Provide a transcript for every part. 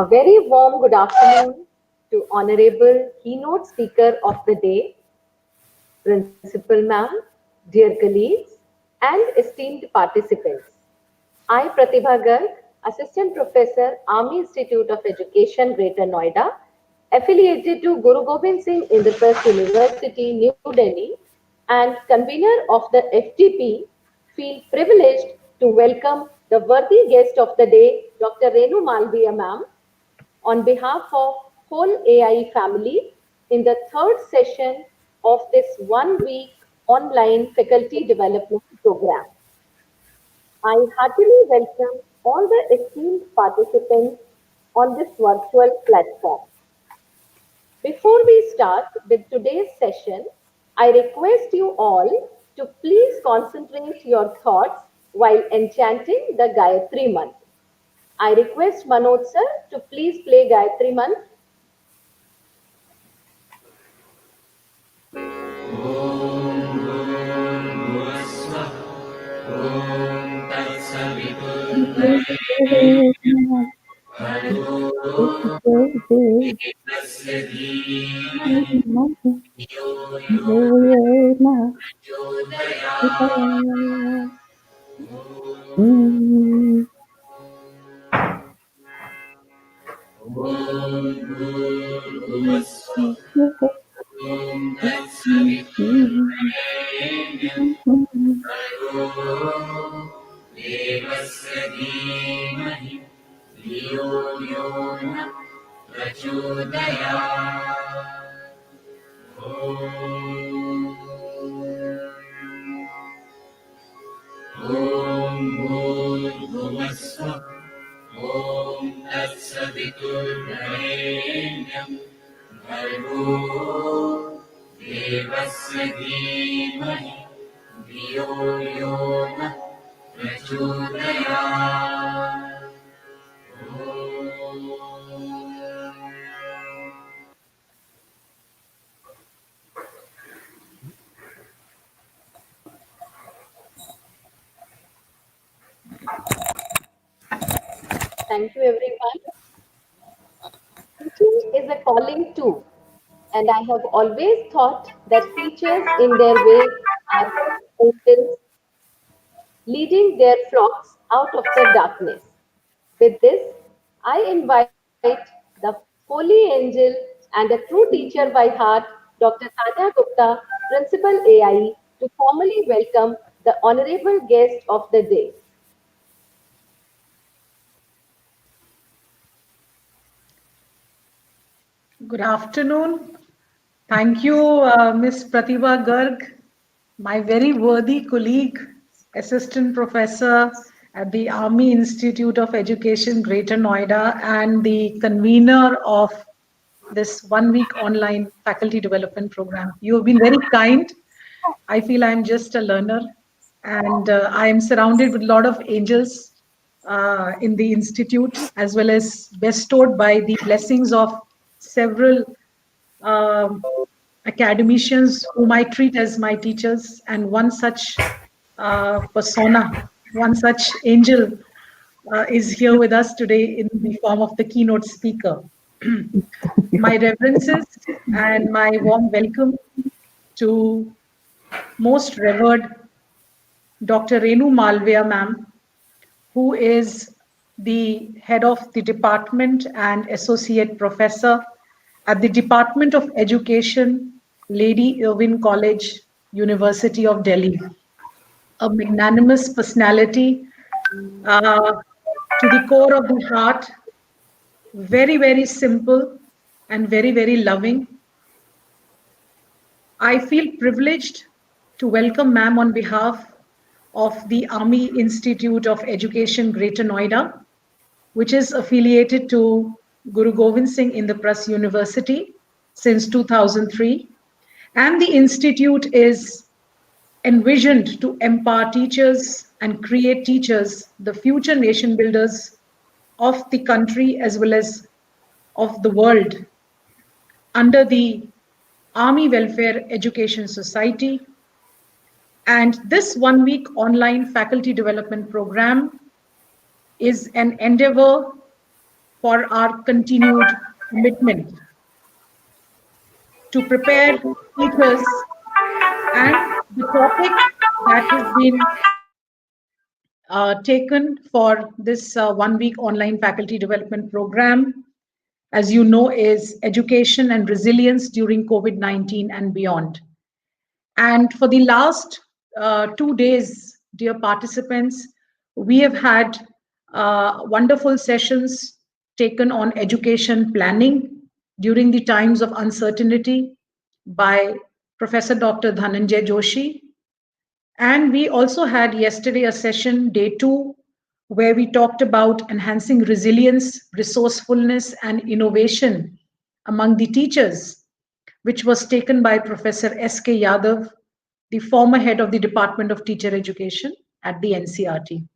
A very warm good afternoon to Honorable Keynote Speaker of the Day, Principal Ma'am, dear colleagues, and esteemed participants. I, Pratibha Garg, Assistant Professor, Army Institute of Education, Greater Noida, affiliated to Guru Gobind Singh Indraprasth University, New Delhi, and convener of the FTP, feel privileged to welcome the worthy guest of the day, Dr. Renu Malaviya Ma'am, on behalf of whole AI family in the third session of this 1 week online faculty development program. I heartily welcome all the esteemed participants on this virtual platform. Before we start with today's session, I request you all to please concentrate your thoughts while enchanting the Gayatri Mantra. I request Manoj sir to please play Gayatri Mantra. Thank you, everyone. Teaching is a calling too, and I have always thought that teachers, in their way, are angels leading their flocks out of the darkness. With this, I invite the holy angel and a true teacher by heart, Dr. Tanya Gupta, Principal AI, to formally welcome the honorable guest of the day. Good afternoon. Thank you, Ms. Pratibha Garg, my very worthy colleague, Assistant Professor at the Army Institute of Education, Greater Noida, and the convener of this 1 week online faculty development program. You have been very kind. I feel I'm just a learner, and I am surrounded with a lot of angels in the institute, as well as bestowed by the blessings of several um academicians whom I treat as my teachers, and one such persona, one such angel is here with us today in the form of the keynote speaker. My reverences and my warm welcome to most revered Dr. Renu Malaviya ma'am, who is the head of the department and associate professor at the Department of Education, Lady Irwin College, University of Delhi. A magnanimous personality uh, to the core of the heart, very, very simple and very, very loving. I feel privileged to welcome ma'am on behalf of the Army Institute of Education, Greater Noida, which is affiliated to Guru Gobind Singh Indraprasth University since 2003. And the institute is envisioned to empower teachers and create teachers, the future nation builders of the country as well as of the world, under the Army Welfare Education Society. And this 1 week online faculty development program is an endeavor for our continued commitment to prepare teachers. And the topic that has been taken for this 1 week online faculty development program, as you know, is education and resilience during COVID-19 and beyond. And for the last 2 days, dear participants, we have had wonderful sessions taken on education planning during the times of uncertainty by Professor Dr. Dhananjay Joshi. And we also had yesterday a session, day 2, where we talked about enhancing resilience, resourcefulness, and innovation among the teachers, which was taken by Professor S.K. Yadav, the former head of the Department of Teacher Education at the NCRT.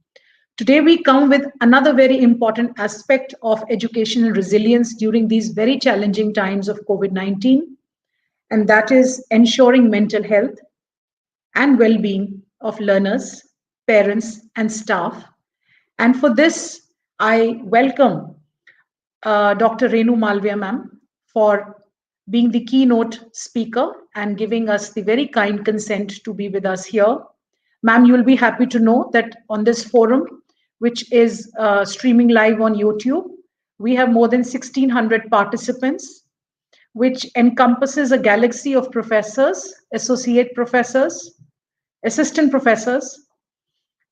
Today, we come with another very important aspect of educational resilience during these very challenging times of COVID-19, and that is ensuring mental health and well-being of learners, parents, and staff. And for this, I welcome Dr. Renu Malaviya ma'am for being the keynote speaker and giving us the very kind consent to be with us here. Ma'am, you will be happy to know that on this forum, which is streaming live on YouTube, we have more than 1,600 participants, which encompasses a galaxy of professors, associate professors, assistant professors,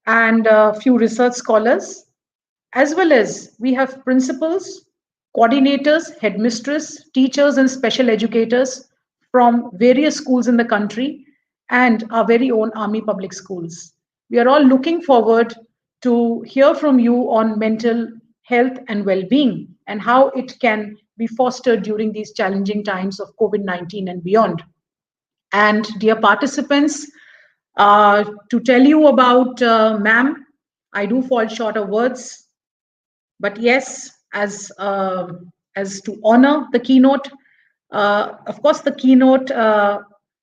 and a few research scholars, as well as we have principals, coordinators, headmistress, teachers, and special educators from various schools in the country and our very own Army Public Schools. We are all looking forward to hear from you on mental health and well-being and how it can be fostered during these challenging times of COVID-19 and beyond. And dear participants, to tell you about ma'am, I do fall short of words, but yes, as to honor the keynote, of course, the keynote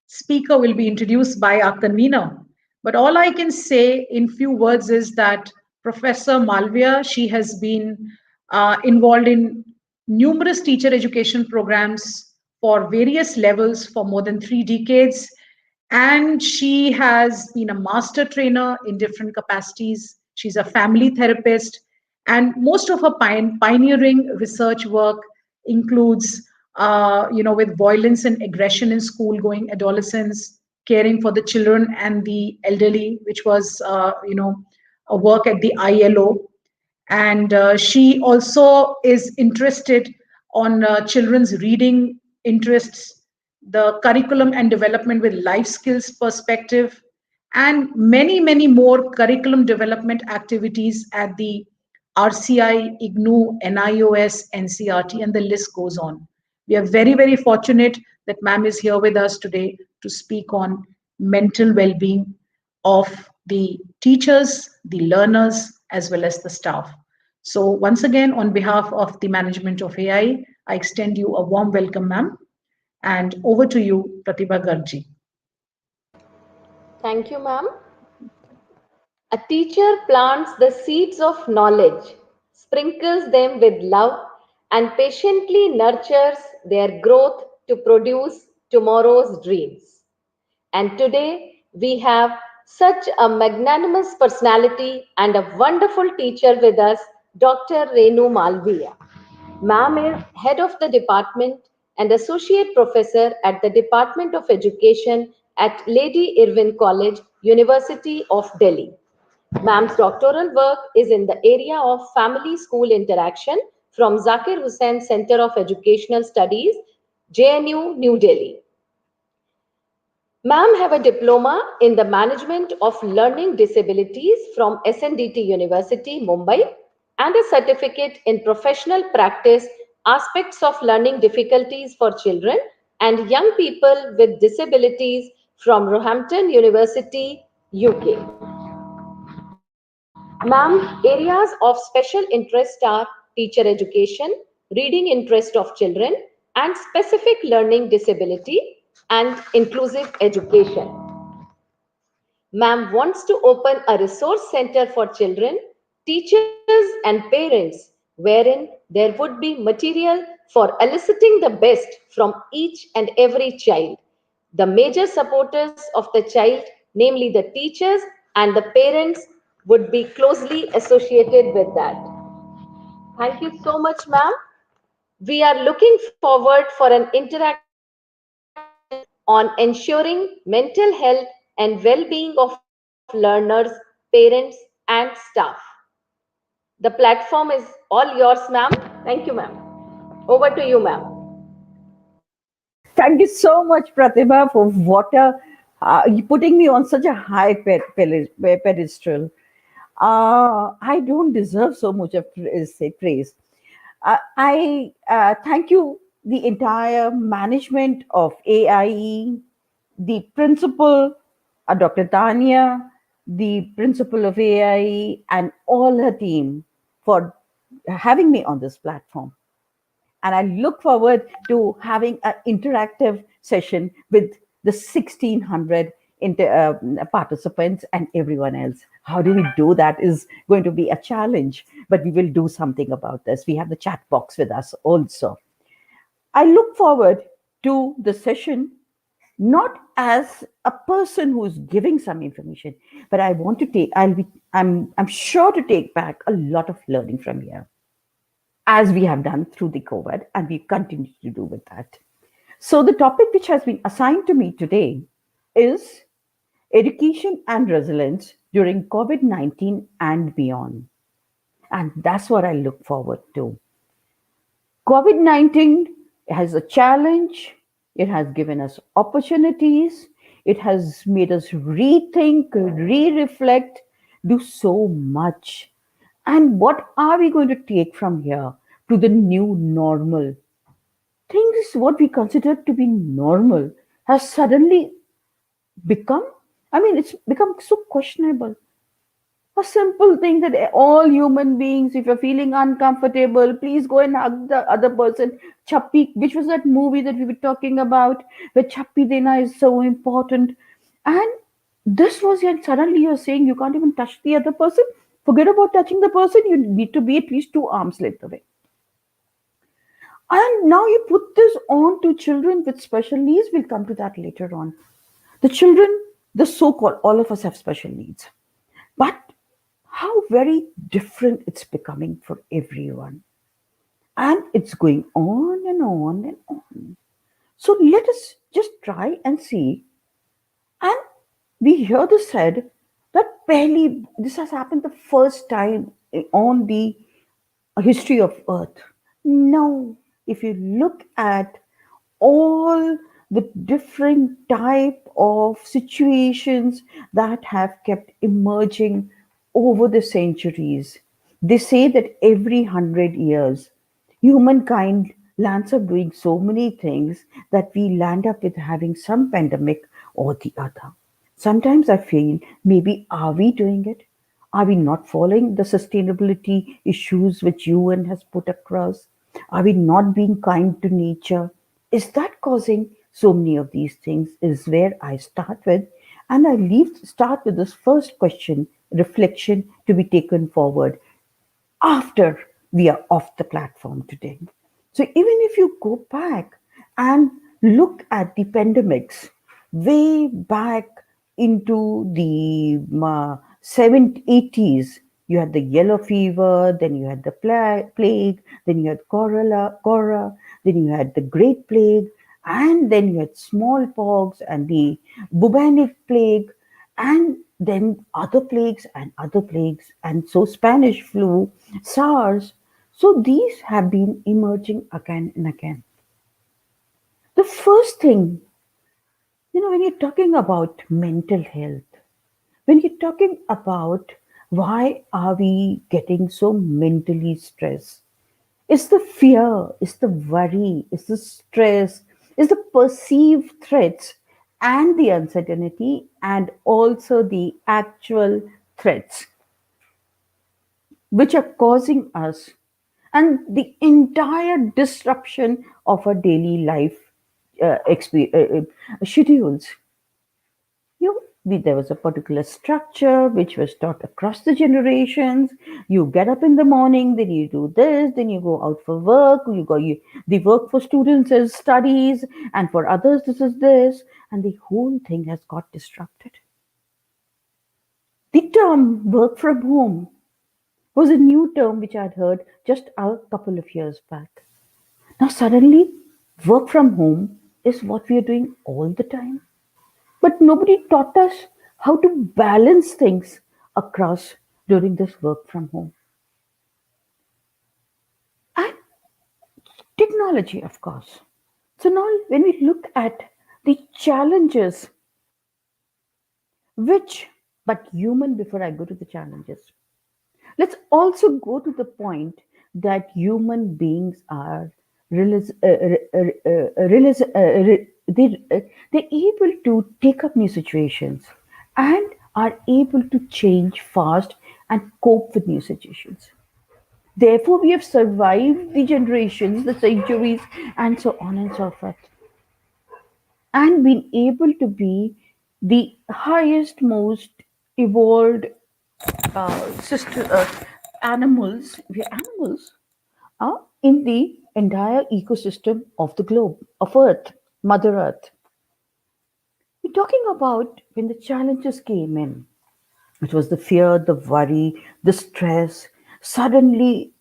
speaker will be introduced by our convener. But all I can say in few words is that Professor Malaviya, she has been involved in numerous teacher education programs for various levels for more than 3 decades. And she has been a master trainer in different capacities. She's a family therapist. And most of her pioneering research work includes, with violence and aggression in school-going adolescents, caring for the children and the elderly, which was, a work at the ILO. And she also is interested on children's reading interests, the curriculum and development with life skills perspective, and many, many more curriculum development activities at the RCI, IGNU, NIOS, NCRT, and the list goes on. We are very, very fortunate that ma'am is here with us today to speak on mental well-being of the teachers, the learners, as well as the staff. So once again, on behalf of the management of I extend you a warm welcome, ma'am. And over to you, Pratibha Gargji. Thank you, ma'am. A teacher plants the seeds of knowledge, sprinkles them with love, and patiently nurtures their growth to produce tomorrow's dreams. And today we have such a magnanimous personality and a wonderful teacher with us, Dr. Renu Malaviya. Ma'am is head of the department and associate professor at the Department of Education at Lady Irwin College, University of Delhi. Ma'am's doctoral work is in the area of family school interaction from Zakir Hussain Center of Educational Studies, JNU, New Delhi. Ma'am have a diploma in the management of learning disabilities from SNDT University, Mumbai, and a certificate in professional practice aspects of learning difficulties for children and young people with disabilities from Roehampton University, UK. Ma'am, areas of special interest are teacher education, reading interest of children, and specific learning disability and inclusive education. Ma'am wants to open a resource center for children, teachers, and parents wherein there would be material for eliciting the best from each and every child. The major supporters of the child, namely the teachers and the parents, would be closely associated with that. Thank you so much, ma'am. We are looking forward for an interactive session on ensuring mental health and well-being of learners, parents, and staff. The platform is all yours, ma'am. Thank you, ma'am. Over to you, ma'am. Thank you so much, Pratibha, for you putting me on such a high pedestal. I don't deserve so much of say praise. I thank you, the entire management of AIE, the principal, Dr. Tanya, the principal of AIE, and all her team for having me on this platform. And I look forward to having an interactive session with the 1600 participants and everyone else. How do we do that is going to be a challenge, but we will do something about this. We have the chat box with us also. I look forward to the session not as a person who's giving some information, but I want to take, I'm sure to take back a lot of learning from here, as we have done through the COVID, and we continue to do with that. So, the topic which has been assigned to me today is education and resilience during COVID 19 and beyond. And that's what I look forward to. COVID 19 has a challenge, it has given us opportunities, it has made us rethink, re reflect, do so much. And what are we going to take from here to the new normal? Things what we consider to be normal has suddenly become, I mean, it's become so questionable. A simple thing that all human beings, if you're feeling uncomfortable, please go and hug the other person. Chappi, which was that movie that we were talking about, where Chappi Dena is so important. And this was, and suddenly you're saying you can't even touch the other person. Forget about touching the person, you need to be at least 2 arms length away. And now you put this on to children with special needs. We'll come to that later on. The children, the so called, all of us have special needs. But how very different it's becoming for everyone. And it's going on and on and on. So let us just try and see. And we hear this said that barely this has happened the first time on the history of Earth. No, if you look at all the different type of situations that have kept emerging over the centuries, they say that every 100 years, humankind lands up doing so many things that we land up with having some pandemic or the other. Sometimes I feel maybe are we doing it? Are we not following the sustainability issues which UN has put across? Are we not being kind to nature? Is that causing so many of these things? Is where I start with. And I start with this first question, reflection to be taken forward after we are off the platform today. So even if you go back and look at the pandemics way back into the 80s, you had the yellow fever, then you had the plague, then you had cholera, then you had the Great Plague, and then you had smallpox and the bubonic plague, and then other plagues, and so Spanish flu, SARS. So these have been emerging again and again. The first thing, when you're talking about mental health, when you're talking about why are we getting so mentally stressed, it's the fear, it's the worry, it's the stress, it's the perceived threats and the uncertainty, and also the actual threats which are causing us and the entire disruption of our daily life schedules. There was a particular structure which was taught across the generations. You get up in the morning, then you do this, then you go out for work. The work for students is studies, and for others this is this, and the whole thing has got disrupted. The term work from home was a new term which I'd heard just a couple of years back. Now suddenly, work from home is what we are doing all the time. But nobody taught us how to balance things across during this work from home. And technology, of course. So now, when we look at the challenges, which, but human, before I go to the challenges, let's also go to the point that human beings are they're able to take up new situations and are able to change fast and cope with new situations. Therefore, we have survived the generations, the centuries, and so on and so forth, and been able to be the highest, most evolved sister animals, we are animals, in the entire ecosystem of the globe, of Earth, Mother Earth. We're talking about when the challenges came in. It was the fear, the worry, the stress, suddenly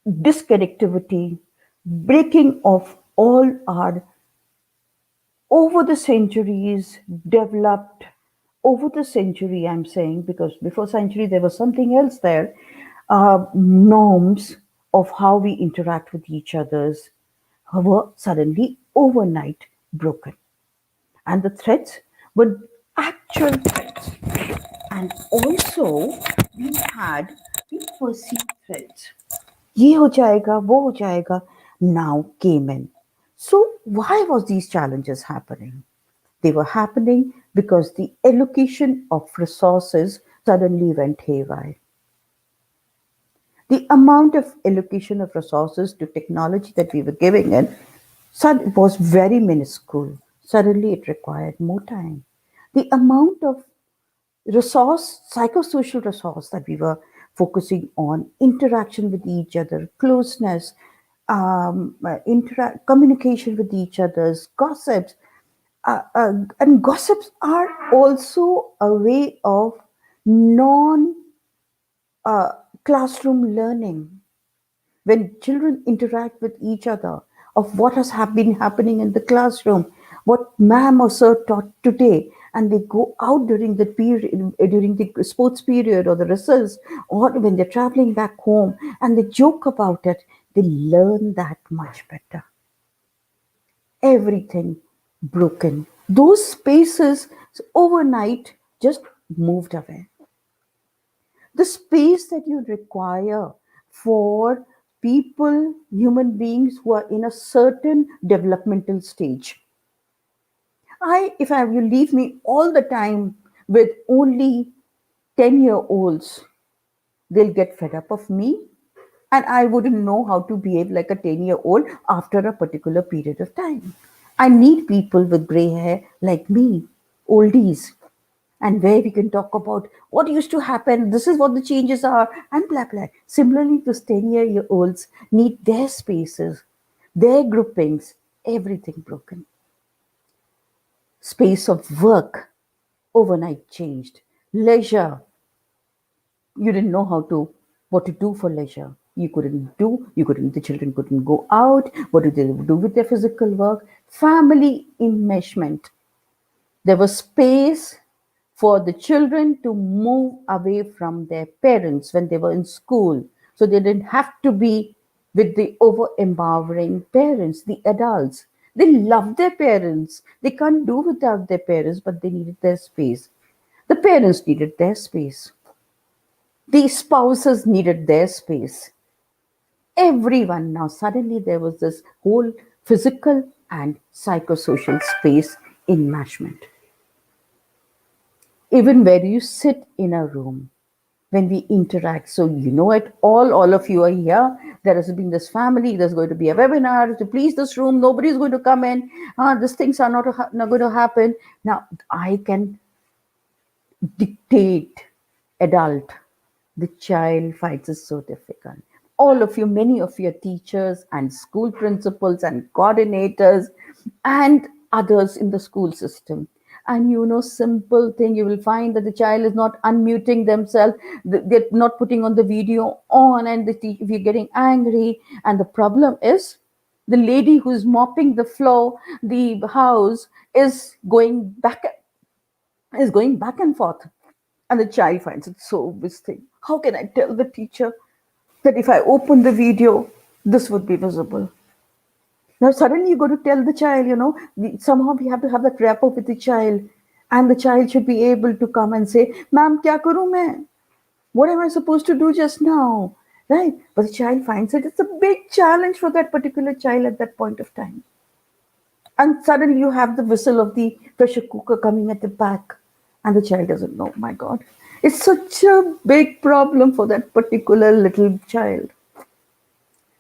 disconnectivity, breaking of all our over the centuries developed over the century, I'm saying, because before century there was something else there, norms of how we interact with each others were suddenly overnight broken, and the threats were actual threats, and also we had the perceived threats. ये हो जाएगा, वो हो जाएगा, now came in. So why was these challenges happening? They were happening because the allocation of resources suddenly went haywire. The amount of allocation of resources to technology that we were giving in was very minuscule. Suddenly it required more time. The amount of resource, psychosocial resource that we were focusing on, interaction with each other, closeness, communication with each other's gossips. And gossips are also a way of non classroom learning. When children interact with each other, of what has been happening in the classroom, what ma'am or sir taught today, and they go out during the period, during the sports period or the recess, or when they're traveling back home, and they joke about it, they learn that much better. Everything broken. Those spaces overnight just moved away. The space that you require for people, human beings who are in a certain developmental stage. If I will leave me all the time with only 10-year-olds, they'll get fed up of me, and I wouldn't know how to behave like a 10-year-old after a particular period of time. I need people with gray hair like me, oldies, and where we can talk about what used to happen, this is what the changes are, and blah blah. Similarly, those 10-year-olds need their spaces, their groupings, everything broken. Space of work overnight changed. Leisure, you didn't know what to do for leisure. The children couldn't go out. What do they do with their physical work? Family enmeshment. There was space for the children to move away from their parents when they were in school. So they didn't have to be with the over empowering parents, the adults. They love their parents. They can't do without their parents, but they needed their space. The parents needed their space. The spouses needed their space. Everyone now, suddenly there was this whole physical and psychosocial space enmeshment. Even where you sit in a room, when we interact. So you know it, all of you are here. There has been this family, there's going to be a webinar to please this room, nobody's going to come in. These things are not going to happen. Now I can dictate adult, the child finds it so difficult. All of you, many of your teachers and school principals and coordinators and others in the school system. And simple thing, you will find that the child is not unmuting themselves, they're not putting on the video on, and if you're getting angry, and the problem is the lady who's mopping the floor, the house, is going back and forth, and the child finds it so visiting. How can I tell the teacher that if I open the video, this would be visible? Now, suddenly you got to tell the child, somehow we have to have that rapport with the child, and the child should be able to come and say, Ma'am, kya karu main? What am I supposed to do just now? Right? But the child finds it's a big challenge for that particular child at that point of time. And suddenly you have the whistle of the pressure cooker coming at the back, and the child doesn't know. My God, it's such a big problem for that particular little child,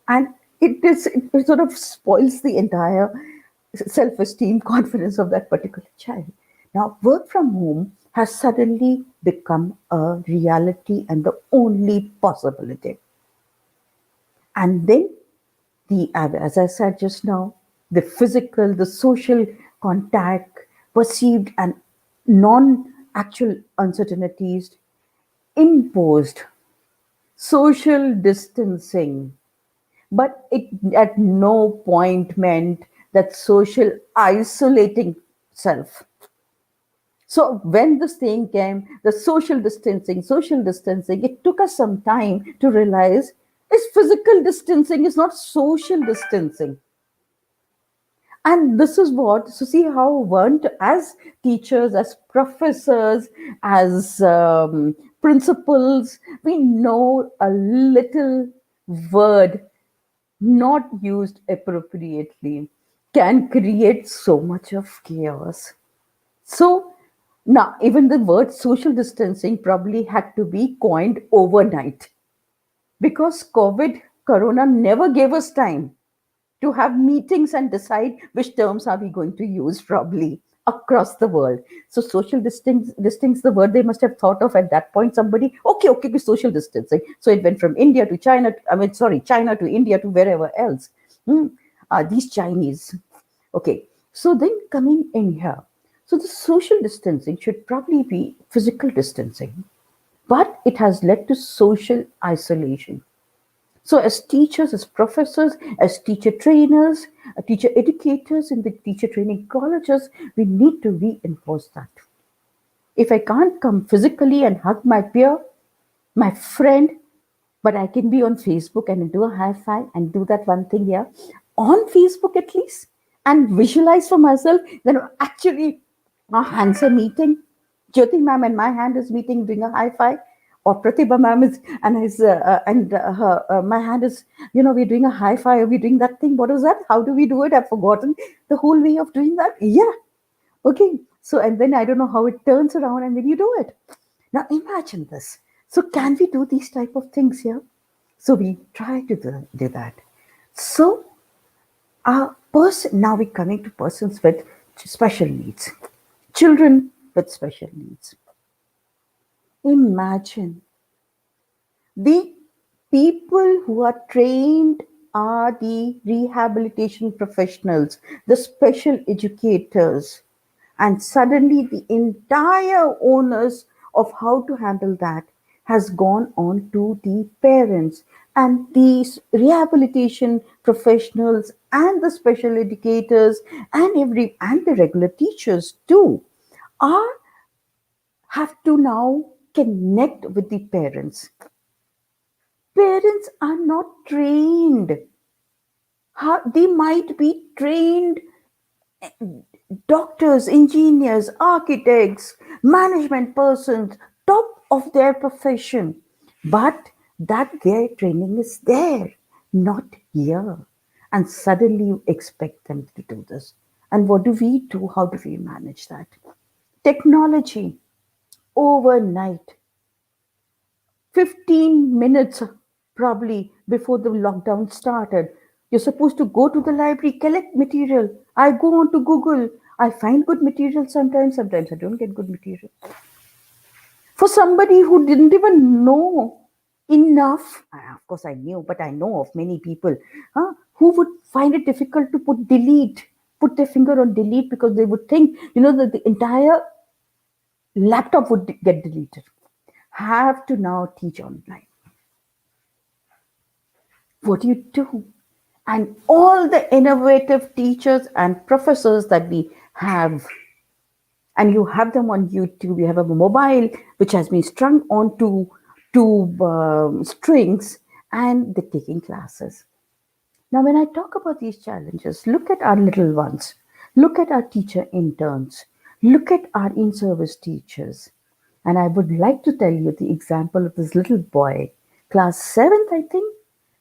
and it sort of spoils the entire self-esteem, confidence of that particular child. Now, work from home has suddenly become a reality and the only possibility. And then as I said just now, the physical, the social contact, perceived and non-actual uncertainties imposed social distancing, but it at no point meant that social isolating self. So when this thing came, the social distancing, it took us some time to realize it's physical distancing, it's not social distancing. And this is what, so see how one, as teachers, as professors, as principals, we know a little word not used appropriately can create so much of chaos. So now, even the word social distancing probably had to be coined overnight, because Corona never gave us time to have meetings and decide which terms are we going to use probably across the world. So social distance, the word they must have thought of at that point. Somebody, okay, social distancing. So it went from India to China. China to India to wherever else. These Chinese. Okay, so then coming in here. So the social distancing should probably be physical distancing, but it has led to social isolation. So, as teachers, as professors, as teacher trainers, teacher educators in the teacher training colleges, we need to reinforce that. If I can't come physically and hug my peer, my friend, but I can be on Facebook and do a high five and do that one thing here on Facebook at least, and visualize for myself that actually our hands are meeting. Jyoti ma'am and my hand is meeting, doing a high five, or Pratibha ma'am is my hand is, we're doing a high five, we're doing that thing. What is that? How do we do it? I've forgotten the whole way of doing that. Yeah. Okay. So, and then I don't know how it turns around and then you do it. Now imagine this. So can we do these type of things here? So we try to do that. So now we're coming to persons with special needs. Children with special needs. Imagine the people who are trained are the rehabilitation professionals, the special educators, and suddenly the entire onus of how to handle that has gone on to the parents. And these rehabilitation professionals and the special educators and the regular teachers too are have to now connect with the parents. Parents are not trained. They might be trained doctors, engineers, architects, management persons, top of their profession, but that their training is there, not here. And suddenly you expect them to do this. And what do we do? How do we manage that? Technology, overnight, 15 minutes probably before the lockdown started. You're supposed to go to the library, collect material. I go on to Google. I find good material sometimes I don't get good material. For somebody who didn't even know enough, of course I knew, but I know of many people who would find it difficult to put their finger on delete because they would think, that the entire laptop would get deleted. Have to now teach online. What do you do? And all the innovative teachers and professors that we have, and you have them on YouTube. You have a mobile which has been strung onto strings, and they're taking classes. Now, when I talk about these challenges, look at our little ones, look at our teacher interns, look at our in service teachers. And I would like to tell you the example of this little boy, class 7th, I think.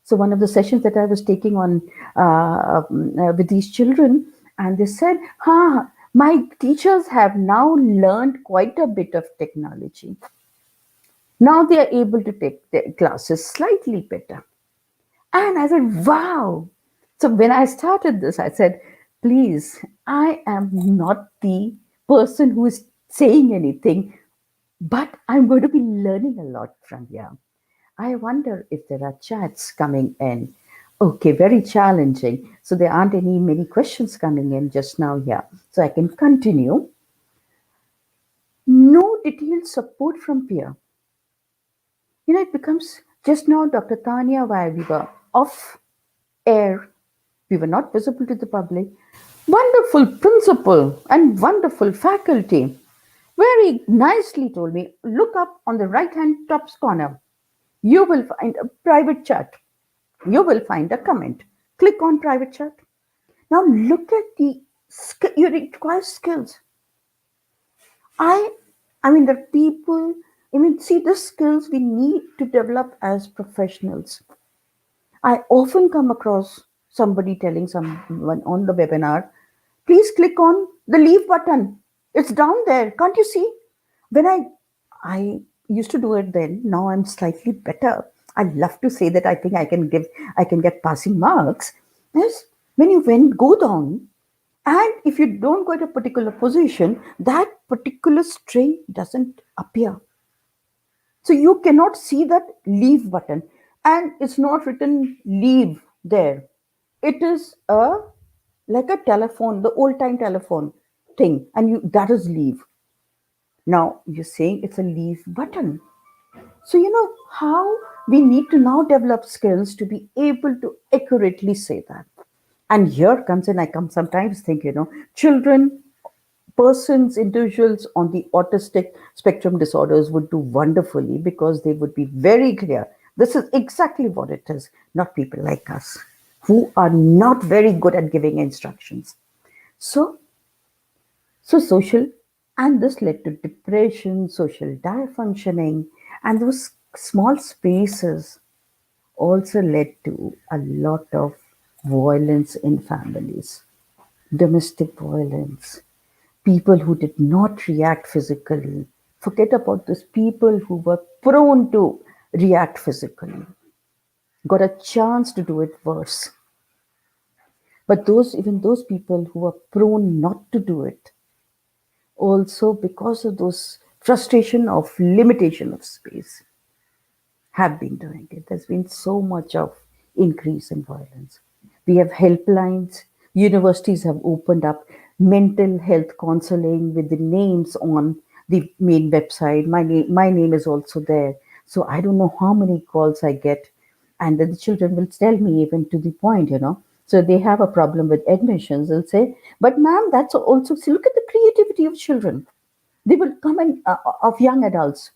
So, one of the sessions that I was taking on with these children, and they said, my teachers have now learned quite a bit of technology. Now they are able to take their classes slightly better. And I said, wow. So when I started this, I said, please, I am not the person who is saying anything, but I'm going to be learning a lot from here. I wonder if there are chats coming in. Okay, very challenging. So there aren't many questions coming in just now here. So I can continue. No detailed support from peer. It becomes just now, Dr. Tanya, while we were off air, we were not visible to the public. Wonderful principal and wonderful faculty very nicely told me, look up on the right hand top corner. You will find a private chat. You will find a comment. Click on private chat. Now look at you require skills. I mean, the people, see the skills we need to develop as professionals. I often come across somebody telling someone on the webinar, please click on the leave button. It's down there. Can't you see? When I used to do it then, now I'm slightly better. I love to say that I think I can get passing marks. Yes, when you go down, and if you don't go at a particular position, that particular string doesn't appear. So you cannot see that leave button, and it's not written leave there. It is like a telephone, the old time telephone thing, and that is leave. Now you're saying it's a leave button. So you know how we need to now develop skills to be able to accurately say that. And here comes in, I come sometimes think, children, persons, individuals on the autistic spectrum disorders would do wonderfully because they would be very clear. This is exactly what it is, not people like us who are not very good at giving instructions. So social, and this led to depression, social dysfunctioning, and those small spaces also led to a lot of violence in families, domestic violence, people who did not react physically. Forget about those people who were prone to react physically, got a chance to do it worse. But even those people who were prone not to do it, also because of those frustration of limitation of space, have been doing it. There's been so much of increase in violence. We have helplines. Universities have opened up mental health counseling with the names on the main website. My name is also there. So I don't know how many calls I get. And then the children will tell me even to the point. So they have a problem with admissions and say, but ma'am, that's also, see, look at the creativity of children. They will come in, of young adults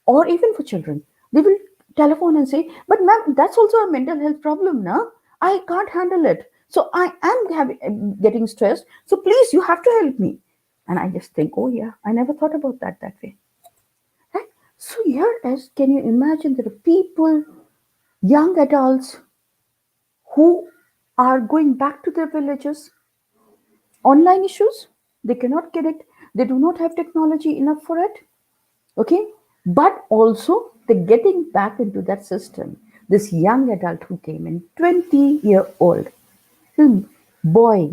or even for children. They will telephone and say, but ma'am, that's also a mental health problem now. I can't handle it. So I am getting stressed. So please, you have to help me. And I just think, oh yeah, I never thought about that way. Right? So here is, can you imagine there are people, young adults, who are going back to their villages, online issues, they cannot connect, they do not have technology enough for it. Okay, but also they're getting back into that system. This young adult who came in, 20-year-old, boy,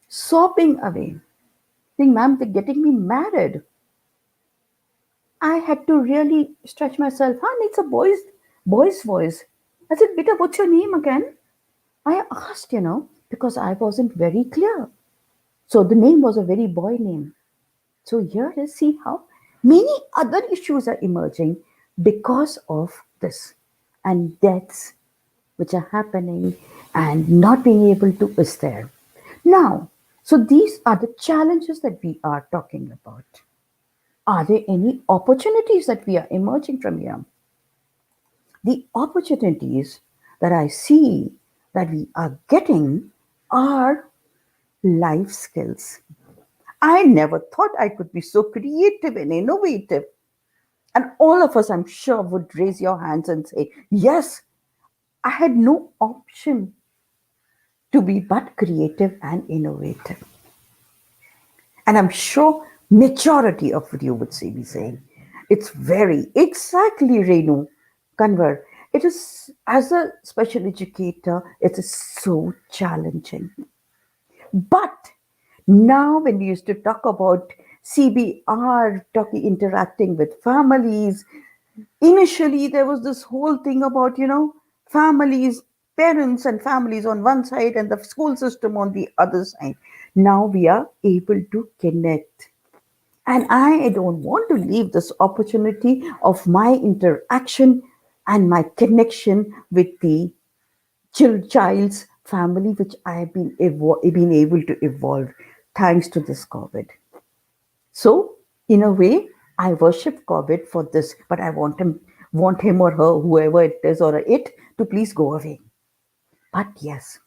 sobbing away, saying, ma'am, they're getting me married. I had to really stretch myself. Huh? It's a boy's voice. I said, Beta, what's your name again? I asked, because I wasn't very clear. So the name was a very boy name. So here is see how many other issues are emerging because of this and deaths which are happening and not being able to is there. Now, so these are the challenges that we are talking about. Are there any opportunities that we are emerging from here? The opportunities that I see that we are getting are life skills. I never thought I could be so creative and innovative. And all of us, I'm sure, would raise your hands and say, yes, I had no option to be but creative and innovative. And I'm sure majority of you would say be saying, it's very exactly Renu Kanwar. It is as a special educator, it is so challenging. But now, when we used to talk about CBR, talking, interacting with families, initially there was this whole thing about, families, parents and families on one side and the school system on the other side. Now we are able to connect. And I don't want to leave this opportunity of my interaction and my connection with the child's family, which I have been able to evolve thanks to this COVID. So, in a way, I worship COVID for this, but I want him or her, whoever it is or it, to please go away. But yes,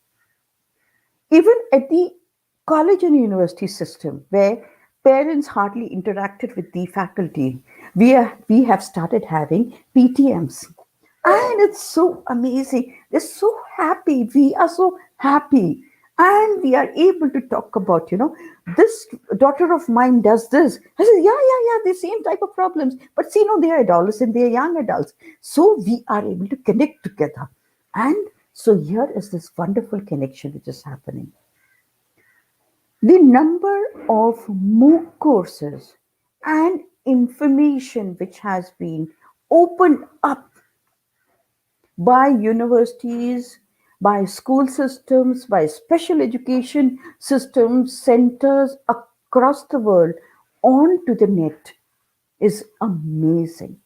even at the college and university system, where parents hardly interacted with the faculty, we have started having PTMs. And it's so amazing. They're so happy. We are so happy. And we are able to talk about, this daughter of mine does this. I said, yeah, the same type of problems. But see, they are adolescents, they are young adults. So we are able to connect together. And so here is this wonderful connection which is happening. The number of MOOC courses and information which has been opened up by universities, by school systems, by special education systems, centers across the world onto the net is amazing.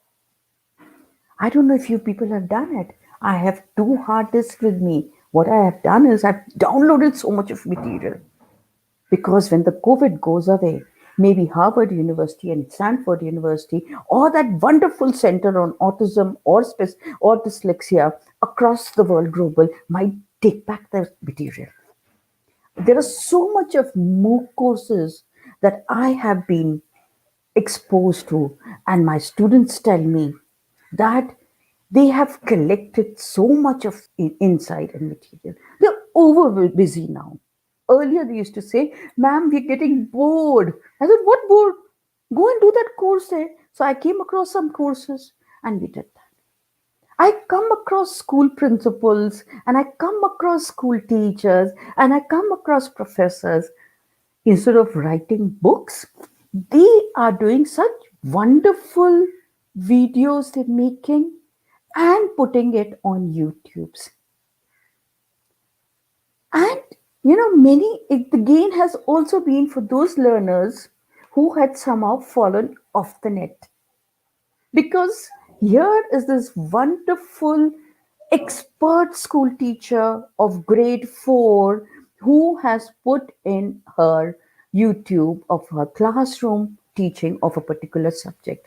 I don't know if you people have done it. I have two hard disks with me. What I have done is I've downloaded so much of material because when the COVID goes away, maybe Harvard University and Stanford University, or that wonderful center on autism or dyslexia across the world, global, might take back their material. There are so much of MOOC courses that I have been exposed to, and my students tell me that they have collected so much of insight and material. They're over busy now. Earlier, they used to say, "Ma'am, we're getting bored." I said, "What bored? Go and do that course there." So I came across some courses and we did that. I come across school principals and I come across school teachers and I come across professors. Instead of writing books, they are doing such wonderful videos they're making and putting it on YouTube's. And the gain has also been for those learners who had somehow fallen off the net. Because here is this wonderful expert school teacher of grade 4 who has put in her YouTube of her classroom teaching of a particular subject.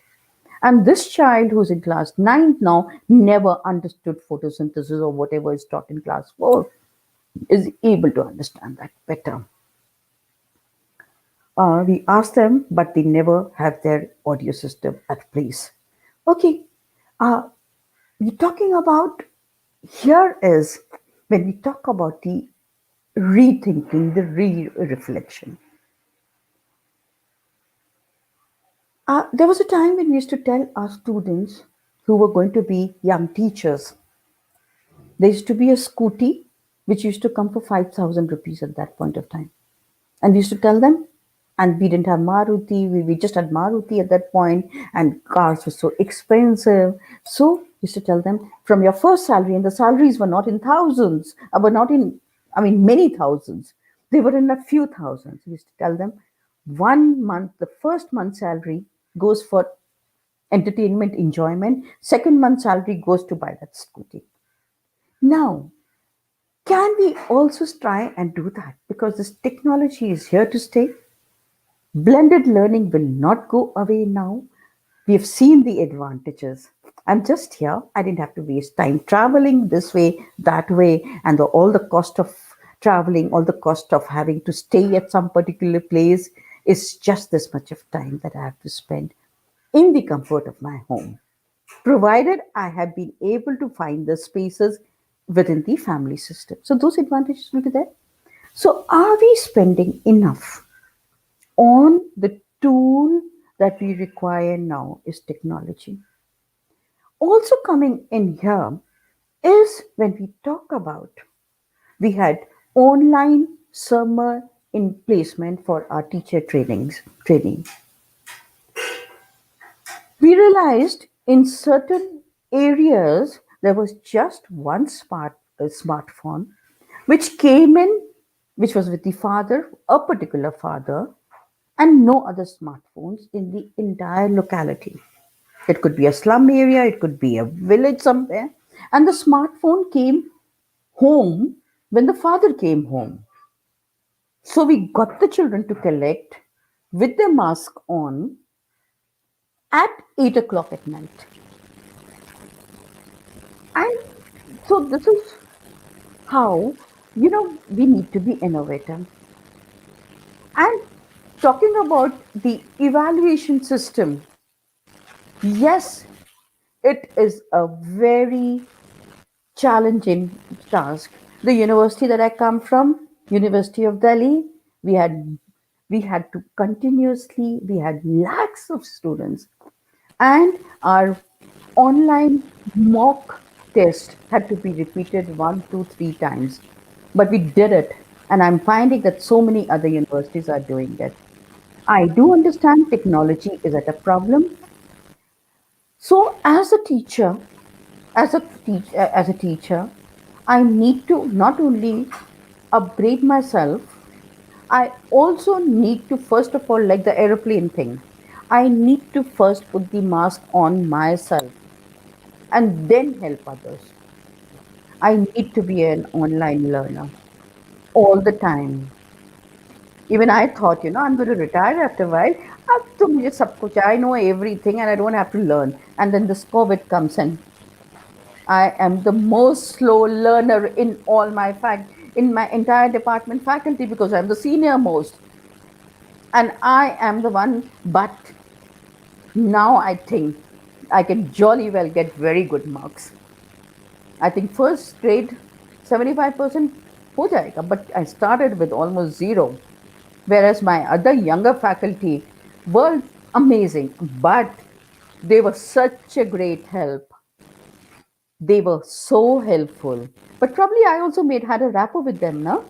And this child who's in class 9 now never understood photosynthesis or whatever is taught in class 4 is able to understand that better. We ask them, but they never have their audio system at place. Okay, we're talking about here is when we talk about the rethinking, the reflection. There was a time when we used to tell our students who were going to be young teachers, there used to be a scooty which used to come for 5,000 rupees at that point of time. And we used to tell them, And we didn't have Maruti. We just had Maruti at that point, and cars were so expensive. So we used to tell them from your first salary, and the salaries were not in thousands, were not in, I mean, many thousands. They were in a few thousands. We used to tell them 1 month, the first month salary goes for entertainment, enjoyment. Second month salary goes to buy that scooty. Now, can we also try and do that? Because this technology is here to stay. Blended learning will not go away now. We have seen the advantages. I'm just here. I didn't have to waste time traveling this way, that way, and all the cost of traveling, all the cost of having to stay at some particular place is just this much of time that I have to spend in the comfort of my home, provided I have been able to find the spaces within the family system. So those advantages will be there. So are we spending enough on the tool that we require now is technology? Also coming in here is when we talk about, we had online summer in placement for our teacher training. We realized in certain areas there was just one smartphone which came in, which was with the father, a particular father, and no other smartphones in the entire locality. It could be a slum area, it could be a village somewhere, and the smartphone came home when the father came home. So we got the children to collect with their mask on at 8 o'clock at night. And so this is how, we need to be innovative. And talking about the evaluation system, yes, it is a very challenging task. The university that I come from, University of Delhi, we had we had to continuously, we had lakhs of students, and our online mock test had to be repeated one, two, three times. But we did it, and I'm finding that so many other universities are doing it. I do understand technology is at a problem. So, as a teacher, I need to not only upgrade myself, I also need to, first of all, like the aeroplane thing, I need to first put the mask on myself and then help others. I need to be an online learner all the time. Even I thought, I'm going to retire after a while. अब तो मुझे सब कुछ, I know everything and I don't have to learn. And then this COVID comes and I am the most slow learner in my entire department faculty because I'm the senior most. And I am the one, but now I think I can jolly well get very good marks. I think first grade 75% हो जाएगा, but I started with almost zero. Whereas my other younger faculty were amazing, but they were such a great help. They were so helpful. But probably I also had a rapport with them, no?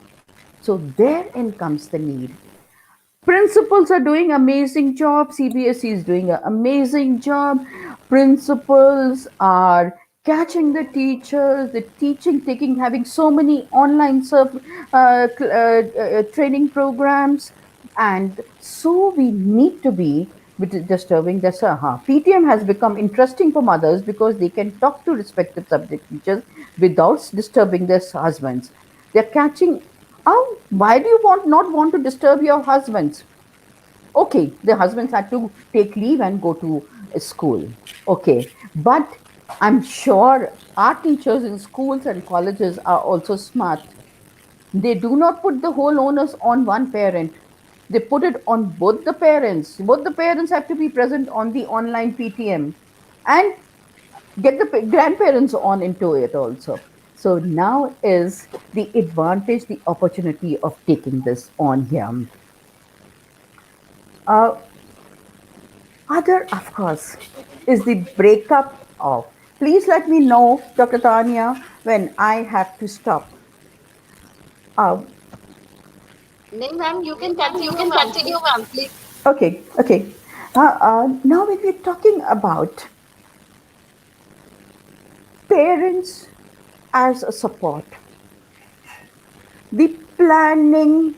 So therein comes the need. Principals are doing amazing job. CBSE is doing an amazing job. Principals are catching the teachers, the teaching, having so many online training programs, and so we need to be with disturbing this. PTM has become interesting for mothers because they can talk to respective subject teachers without disturbing their husbands. They're catching. Oh, why do you not want to disturb your husbands? Okay, the husbands had to take leave and go to school. Okay, but I'm sure our teachers in schools and colleges are also smart. They do not put the whole onus on one parent. They put it on both the parents. Both the parents have to be present on the online PTM and get the grandparents on into it also. So now is the advantage, the opportunity of taking this on here. Uh, Other, of course, is the breakup of. Please let me know, Dr. Tanya, when I have to stop. Uh, नहीं ma'am, you नहीं can ma'am, you continue can ma'am continue, please. ma'am, please. Okay, okay. Now, when we're talking about parents as a support, the planning,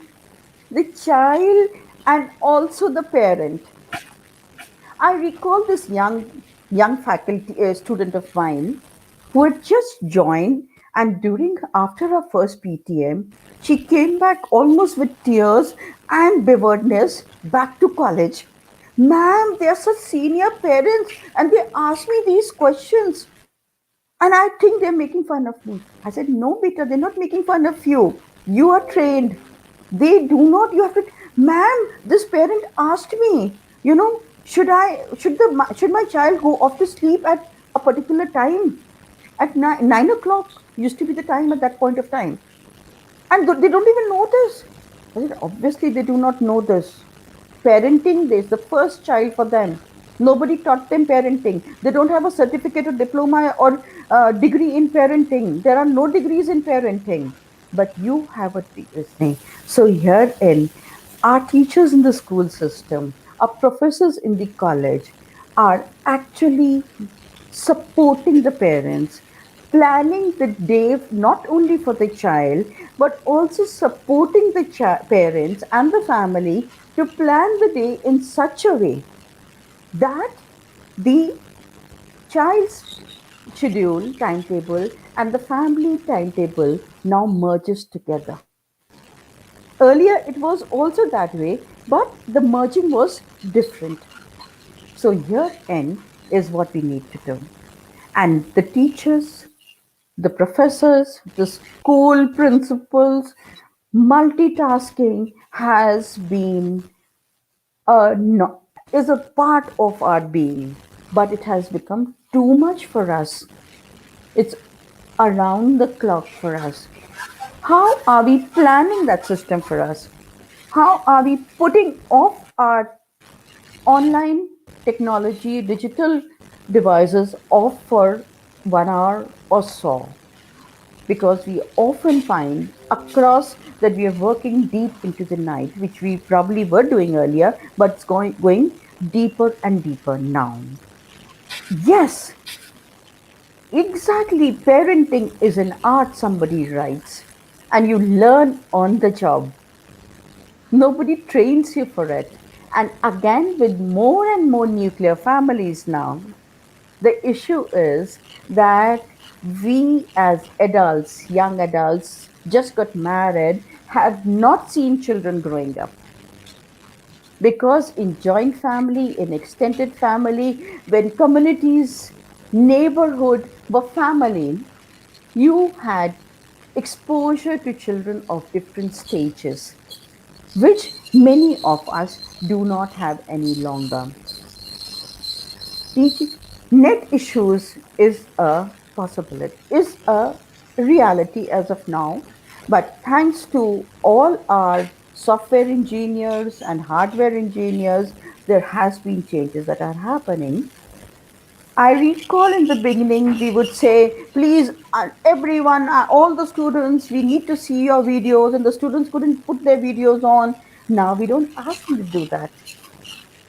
the child, and also the parent. I recall this young faculty student of mine who had just joined, and during after her first PTM, she came back almost with tears and bewilderedness back to college. Ma'am, they are such senior parents, and they ask me these questions. And I think they're making fun of me. I said, no, beta, they're not making fun of you. You are trained. They do not, you have to, ma'am, this parent asked me, should my child go off to sleep at a particular time? At 9 o'clock used to be the time at that point of time. And they don't even know this. I said, obviously, they do not know this. Parenting is the first child for them. Nobody taught them parenting. They don't have a certificate or diploma or degree in parenting. There are no degrees in parenting. But you have a degree. So, herein, our teachers in the school system, our professors in the college are actually supporting the parents, planning the day not only for the child, but also supporting the parents and the family to plan the day in such a way that the child's schedule, timetable, and the family timetable now merges together. Earlier, it was also that way, but the merging was different. So, here end is what we need to do. And the teachers, the professors, the school principals, multitasking has been no, is a part of our being, but it has become too much for us. It's around the clock for us. How are we planning that system for us? How are we putting off our online technology, digital devices off for 1 hour or so? Because we often find across that we are working deep into the night, which we probably were doing earlier, but it's going deeper and deeper now. Yes, exactly. Parenting is an art, somebody writes, and you learn on the job. Nobody trains you for it. And again, with more and more nuclear families now, the issue is that we as adults, young adults, just got married, have not seen children growing up. Because in joint family, in extended family, when communities, neighborhood were family, you had exposure to children of different stages, which many of us do not have any longer. The net issues is a possibility, is a reality as of now. But thanks to all our software engineers and hardware engineers, there has been changes that are happening. I recall in the beginning we would say, please, everyone, all the students, we need to see your videos, and the students couldn't put their videos on. Now we don't ask them to do that.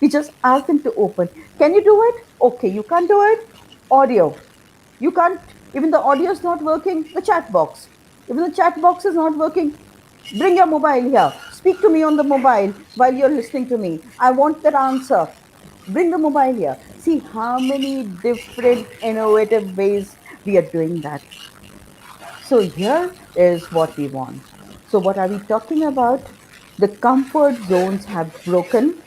We just ask them to open. Can you do it? Okay, you can't do it. Audio. You can't, even the audio is not working, the chat box. Even the chat box is not working. Bring your mobile here. Speak to me on the mobile while you're listening to me. I want that answer. Bring the mobile here. See how many different innovative ways we are doing that. So here is what we want. So what are we talking about? The comfort zones have broken.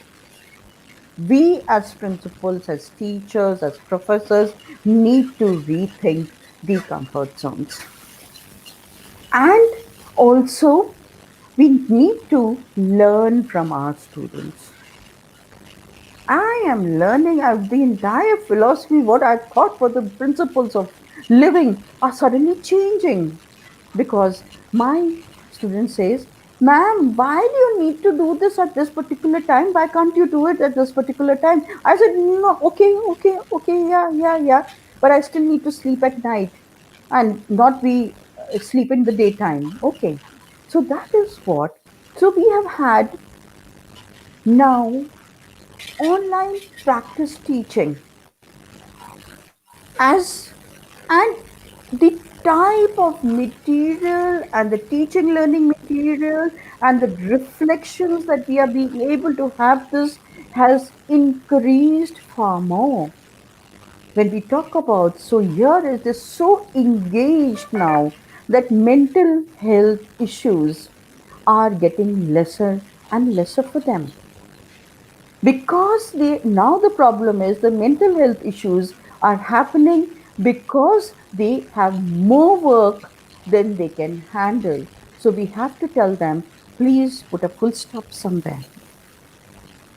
We as principals, as teachers, as professors need to rethink the comfort zones. And also, we need to learn from our students. I am learning the entire philosophy, what I thought were the principles of living are suddenly changing because my student says, ma'am, why do you need to do this at this particular time? Why can't you do it at this particular time? I said, no, okay, yeah. But I still need to sleep at night and not be sleep in the daytime. Okay. So that is what. So we have had now online practice teaching as, and the type of material and the teaching learning material and the reflections that we are being able to have this has increased far more. When we talk about, so here it is so engaged now that mental health issues are getting lesser and lesser for them, because they, now the problem is the mental health issues are happening because they have more work than they can handle. So we have to tell them, please put a full stop somewhere.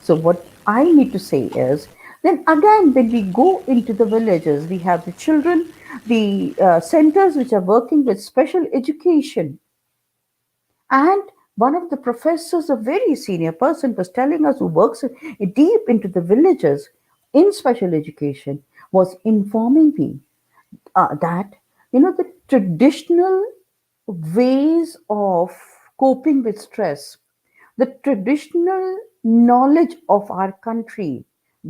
So what I need to say is, then again, when we go into the villages, we have the children, the centers which are working with special education. And one of the professors, a very senior person, was telling us, who works deep into the villages in special education, was informing me that, the traditional ways of coping with stress, the traditional knowledge of our country,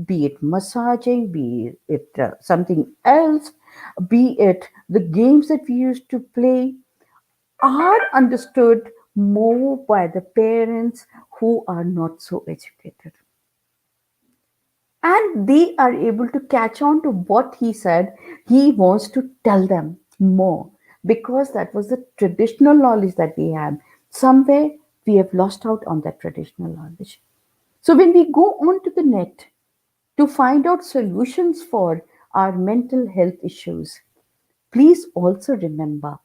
be it massaging, be it something else, be it the games that we used to play, are understood more by the parents who are not so educated. And they are able to catch on to what he said. He wants to tell them more because that was the traditional knowledge that we had. Somewhere we have lost out on that traditional knowledge. So when we go on to the net to find out solutions for our mental health issues, please also remember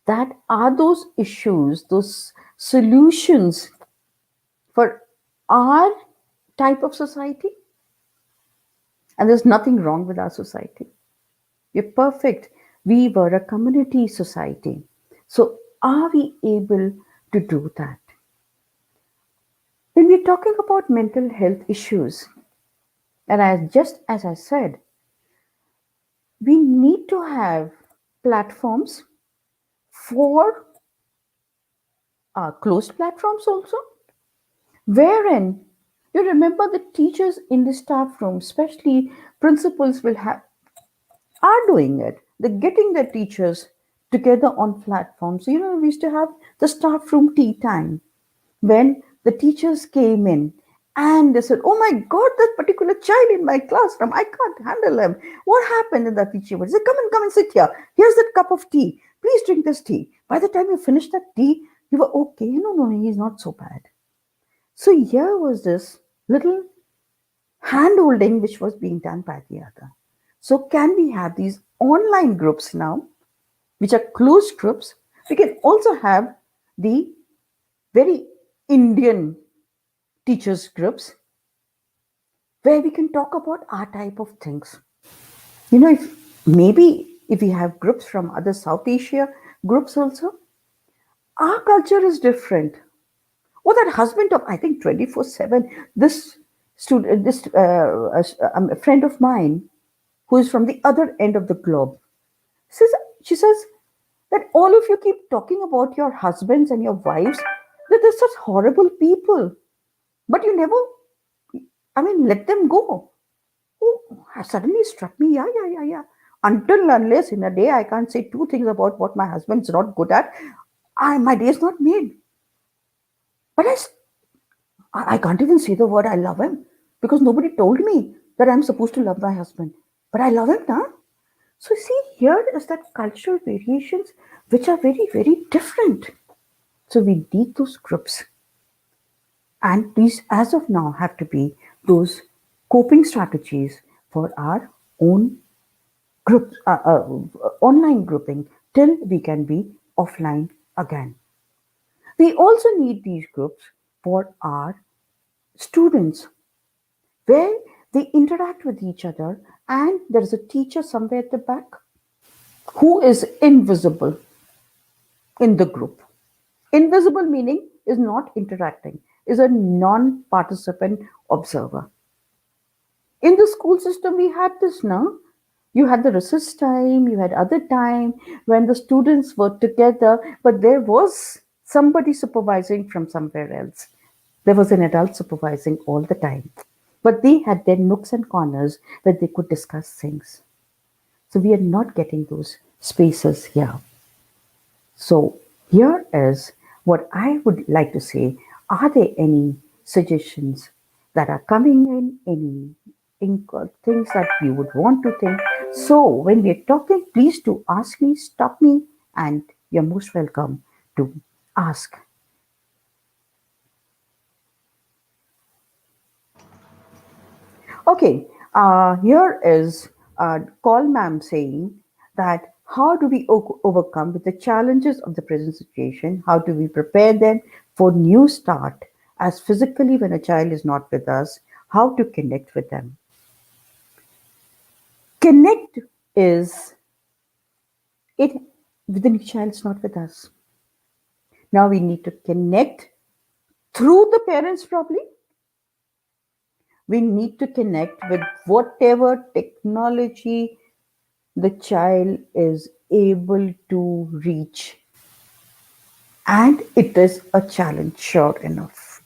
that are those issues, those solutions for our type of society? And there's nothing wrong with our society. We're perfect. We were a community society. So are we able to do that? When we're talking about mental health issues, and as I said, we need to have platforms for closed platforms also, wherein you remember the teachers in the staff room, especially principals, will have are doing it. They're getting their teachers together on platforms. We used to have the staff room tea time when the teachers came in and they said, "Oh my God, that particular child in my classroom, I can't handle him. What happened?" And the teacher would say, come and sit here. Here's that cup of tea. Please drink this tea. By the time you finished that tea, you were okay. No, he's not so bad. So here was this little hand holding which was being done by the other. So, can we have these online groups now, which are closed groups? We can also have the very Indian teachers groups where we can talk about our type of things. If maybe if we have groups from other South Asia groups also, our culture is different. Or that husband of, I think, 24/7, this student, this a friend of mine who is from the other end of the globe, says, she says that all of you keep talking about your husbands and your wives, that they're such horrible people, but you never, let them go. Oh, suddenly struck me, yeah. Until unless in a day I can't say two things about what my husband's not good at, my day is not made. But I can't even say the word I love him because nobody told me that I'm supposed to love my husband. But I love him now. So see, here is that cultural variations which are very, very different. So we need those groups. And these, as of now, have to be those coping strategies for our own group, online grouping till we can be offline again. We also need these groups for our students where they interact with each other and there is a teacher somewhere at the back who is invisible in the group. Invisible meaning is not interacting, is a non participant observer. In the school system, we had this now. You had the recess time, you had other time when the students were together, but there was somebody supervising from somewhere else. There was an adult supervising all the time. But they had their nooks and corners where they could discuss things. So we are not getting those spaces here. So here is what I would like to say. Are there any suggestions that are coming in? Any things that you would want to think? So when we are talking, please do ask me, stop me, and you're most welcome to ask. Okay, here is Call Ma'am saying that how do we overcome with the challenges of the present situation? How do we prepare them for new start as physically when a child is not with us? How to connect with them? Connect is it with the child is not with us. Now we need to connect through the parents probably. We need to connect with whatever technology the child is able to reach. And it is a challenge, sure enough.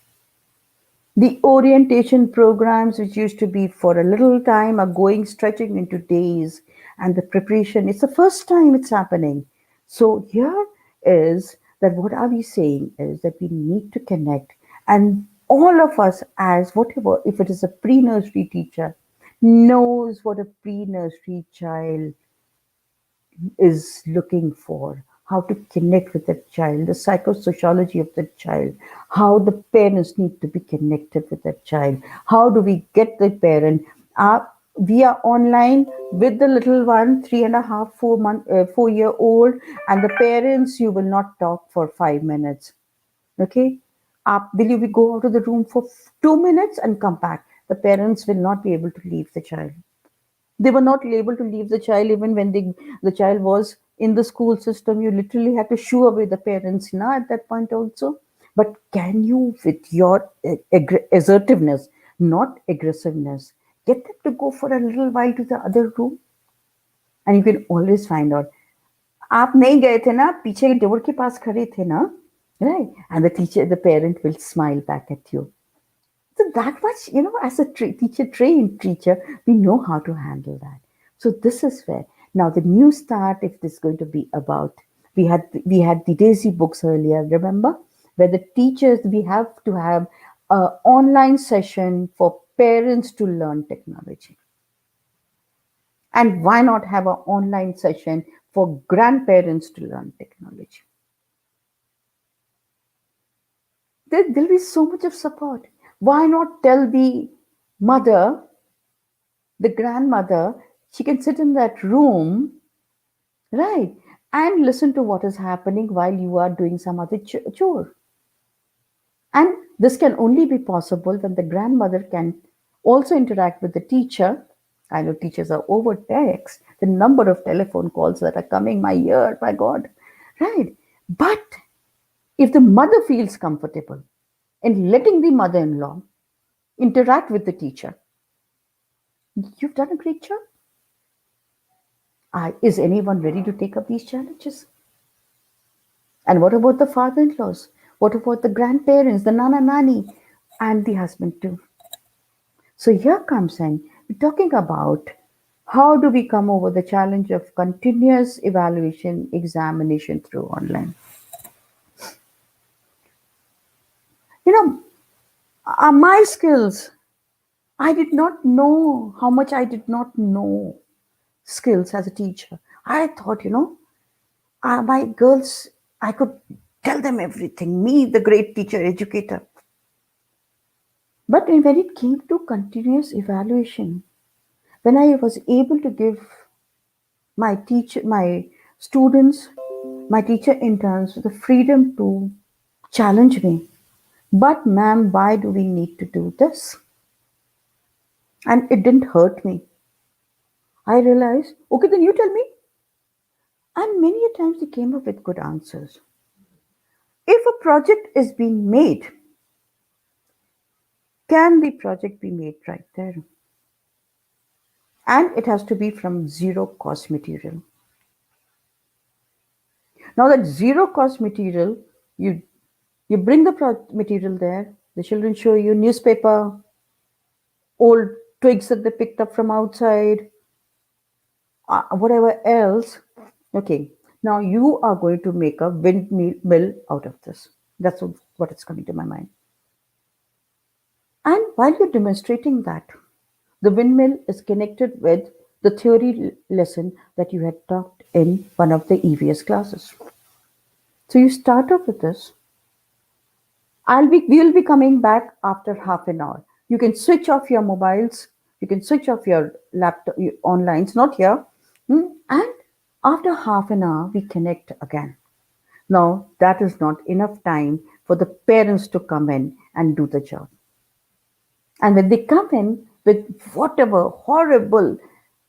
The orientation programs, which used to be for a little time, are going stretching into days. And the preparation, it's the first time it's happening. So here is that what are we saying is that we need to connect. And all of us, as whatever, if it is a pre nursery teacher, knows what a pre nursery child is looking for, how to connect with that child, the psychosociology of that child, how the parents need to be connected with that child, how do we get the parent. We are online with the little one, 3.5, 4 month, 4 year old, and the parents, you will not talk for 5 minutes. Okay, will you go out of the room for 2 minutes and come back? The parents will not be able to leave the child. They were not able to leave the child even when the child was in the school system. You literally had to shoo away the parents now at that point also. But can you, with your assertiveness, not aggressiveness, get them to go for a little while to the other room? And you can always find out, आप नहीं गए थे ना, पीछे door के पास खड़े थे ना, right? And the parent will smile back at you. So that much, as a trained teacher, we know how to handle that. So this is where now the new start, if this is going to be about, we had the Daisy books earlier, remember, where the teachers, we have to have an online session for parents to learn technology. And why not have an online session for grandparents to learn technology? There'll be so much of support. Why not tell the mother, the grandmother, she can sit in that room, right, and listen to what is happening while you are doing some other chore. And this can only be possible when the grandmother can also interact with the teacher. I know teachers are over text, the number of telephone calls that are coming my ear, my God, right? But if the mother feels comfortable in letting the mother in law interact with the teacher, you've done a great job. Is anyone ready to take up these challenges? And what about the father in laws? What about the grandparents, the nana nani, and the husband too? So here comes in, we're talking about how do we come over the challenge of continuous evaluation, examination through online. You know, my skills, I did not know how much I did not know skills as a teacher. I thought, my girls, I could tell them everything. Me, the great teacher, educator. But when it came to continuous evaluation, when I was able to give my students, my teacher interns the freedom to challenge me. But ma'am, why do we need to do this? And it didn't hurt me. I realized, okay, then you tell me. And many a times they came up with good answers. If a project is being made, can the project be made right there? And it has to be from zero cost material. Now that zero cost material, you You bring the material there. The children show you newspaper, old twigs that they picked up from outside, whatever else. Okay, now you are going to make a windmill out of this. That's what is coming to my mind. And while you're demonstrating that, the windmill is connected with the theory lesson that you had taught in one of the EVS classes. So you start off with this. We will be coming back after half an hour. You can switch off your mobiles. You can switch off your laptop, your onlines, not here. And after half an hour, we connect again. Now, that is not enough time for the parents to come in and do the job. And when they come in with whatever horrible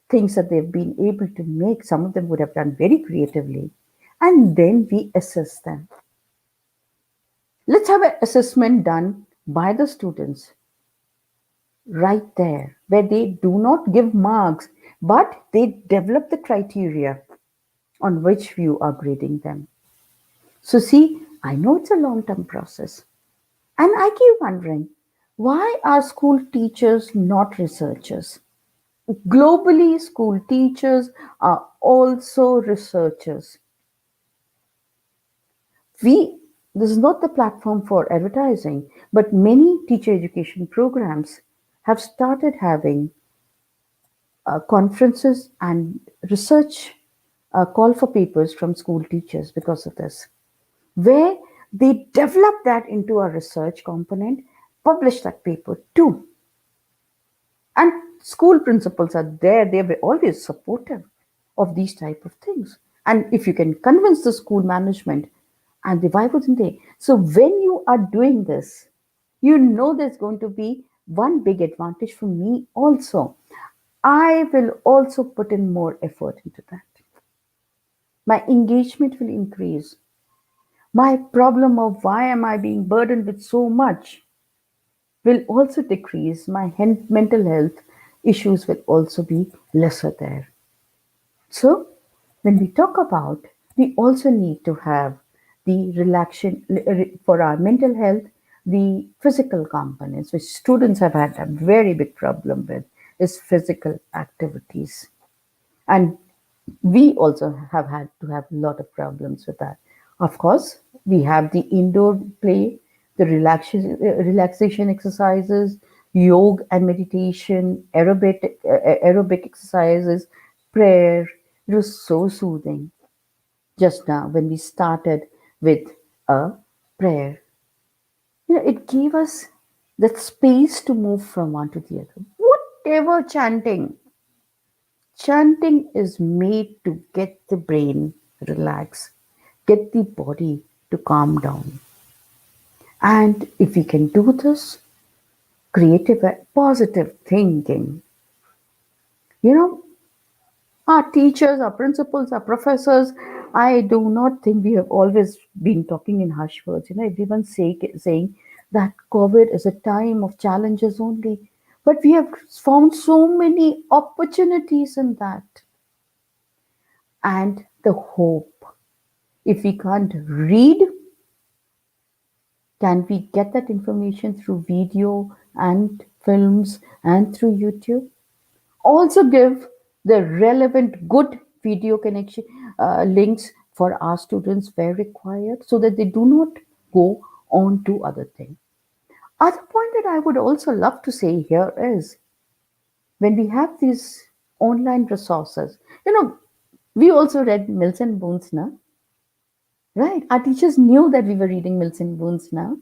things that they've been able to make, some of them would have done very creatively, and then we assess them. Let's have an assessment done by the students right there, where they do not give marks, but they develop the criteria on which you are grading them. So, see, I know it's a long term process. And I keep wondering, why are school teachers not researchers? Globally, school teachers are also researchers. We This is not the platform for advertising, but many teacher education programs have started having conferences and research call for papers from school teachers because of this, where they develop that into a research component, publish that paper too. And school principals are there, they're always supportive of these type of things. And if you can convince the school management, and why wouldn't they? So when you are doing this, you know there's going to be one big advantage for me also. I will also put in more effort into that. My engagement will increase. My problem of why am I being burdened with so much will also decrease. My mental health issues will also be lesser there. So, when we talk about, we also need to have the relaxation for our mental health, the physical components, which students have had a very big problem with, is physical activities. And we also have had to have a lot of problems with that. Of course, we have the indoor play, the relaxation exercises, yoga and meditation, aerobic exercises, prayer. It was so soothing just now when we started with a prayer. It gave us that space to move from one to the other. Whatever chanting is made to get the brain relaxed, get the body to calm down. And if we can do this, creative, positive thinking, you know, our teachers, our principals, our professors, I do not think we have always been talking in hush words. Everyone's saying that COVID is a time of challenges only. But we have found so many opportunities in that. And the hope. If we can't read, can we get that information through video and films and through YouTube? Also give the relevant good video connection links for our students where required, so that they do not go on to other things. Other point that I would also love to say here is, when we have these online resources, we also read Mills and Boons now, right? Our teachers knew that we were reading Mills and Boons now,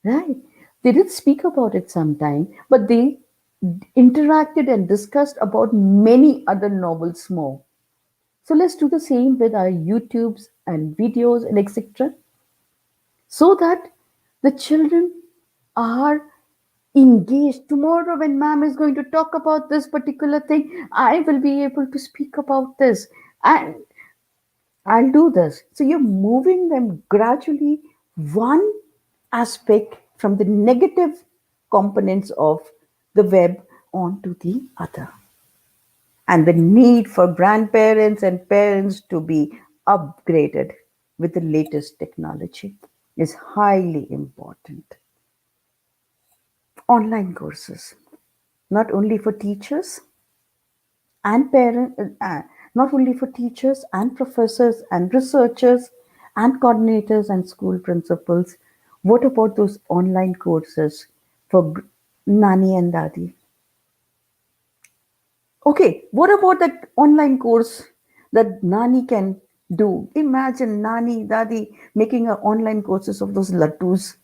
right? They did speak about it sometime, but they interacted and discussed about many other novels more. So let's do the same with our YouTubes and videos and etc. So that the children are engaged. Tomorrow, when ma'am is going to talk about this particular thing, I will be able to speak about this. And I'll do this. So you're moving them gradually, one aspect from the negative components of the web onto the other. And the need for grandparents and parents to be upgraded with the latest technology. is highly important. Online courses, not only for teachers and parents, not only for teachers and professors and researchers and coordinators and school principals. What about those online courses for Nani and Dadi? Okay, what about that online course that Nani can do? Imagine Nani, Dadi making a online courses of those laddus.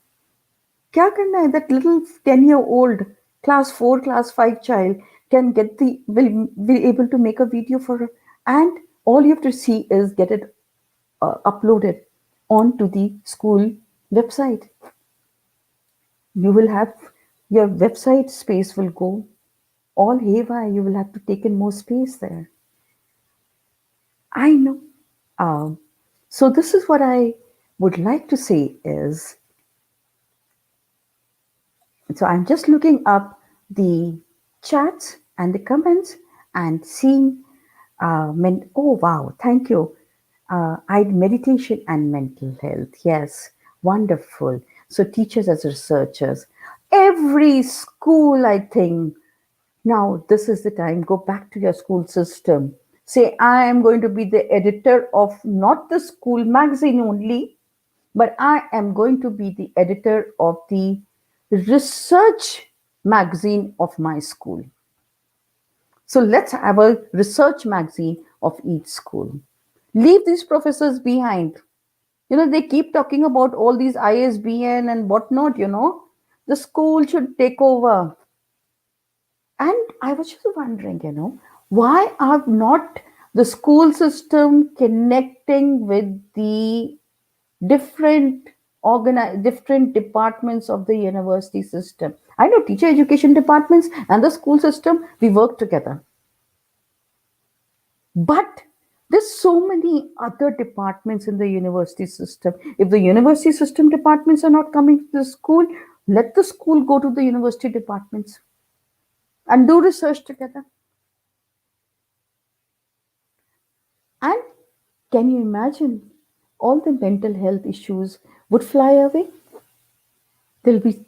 क्या करना है? That little 10-year-old class 4, class 5 child can get the will be able to make a video for her, and all you have to see is get it uploaded onto the school website. You will have your website space will go all haywire. You will have to take in more space there. I know. Um, so this is what I would like to say is, so I'm just looking up the chats and the comments and seeing, oh wow, thank you. I meditation and mental health. Yes, wonderful. So teachers as researchers, every school, I think, now this is the time. Go back to your school system. Say, I am going to be the editor of not the school magazine only, but I am going to be the editor of the research magazine of my school. So let's have a research magazine of each school. Leave these professors behind. They keep talking about all these ISBN and whatnot. The school should take over. And I was just wondering, why are not the school system connecting with the different different departments of the university system? I know teacher education departments and the school system, we work together. But there's so many other departments in the university system. If the university system departments are not coming to the school, let the school go to the university departments and do research together. And can you imagine all the mental health issues would fly away? They'll be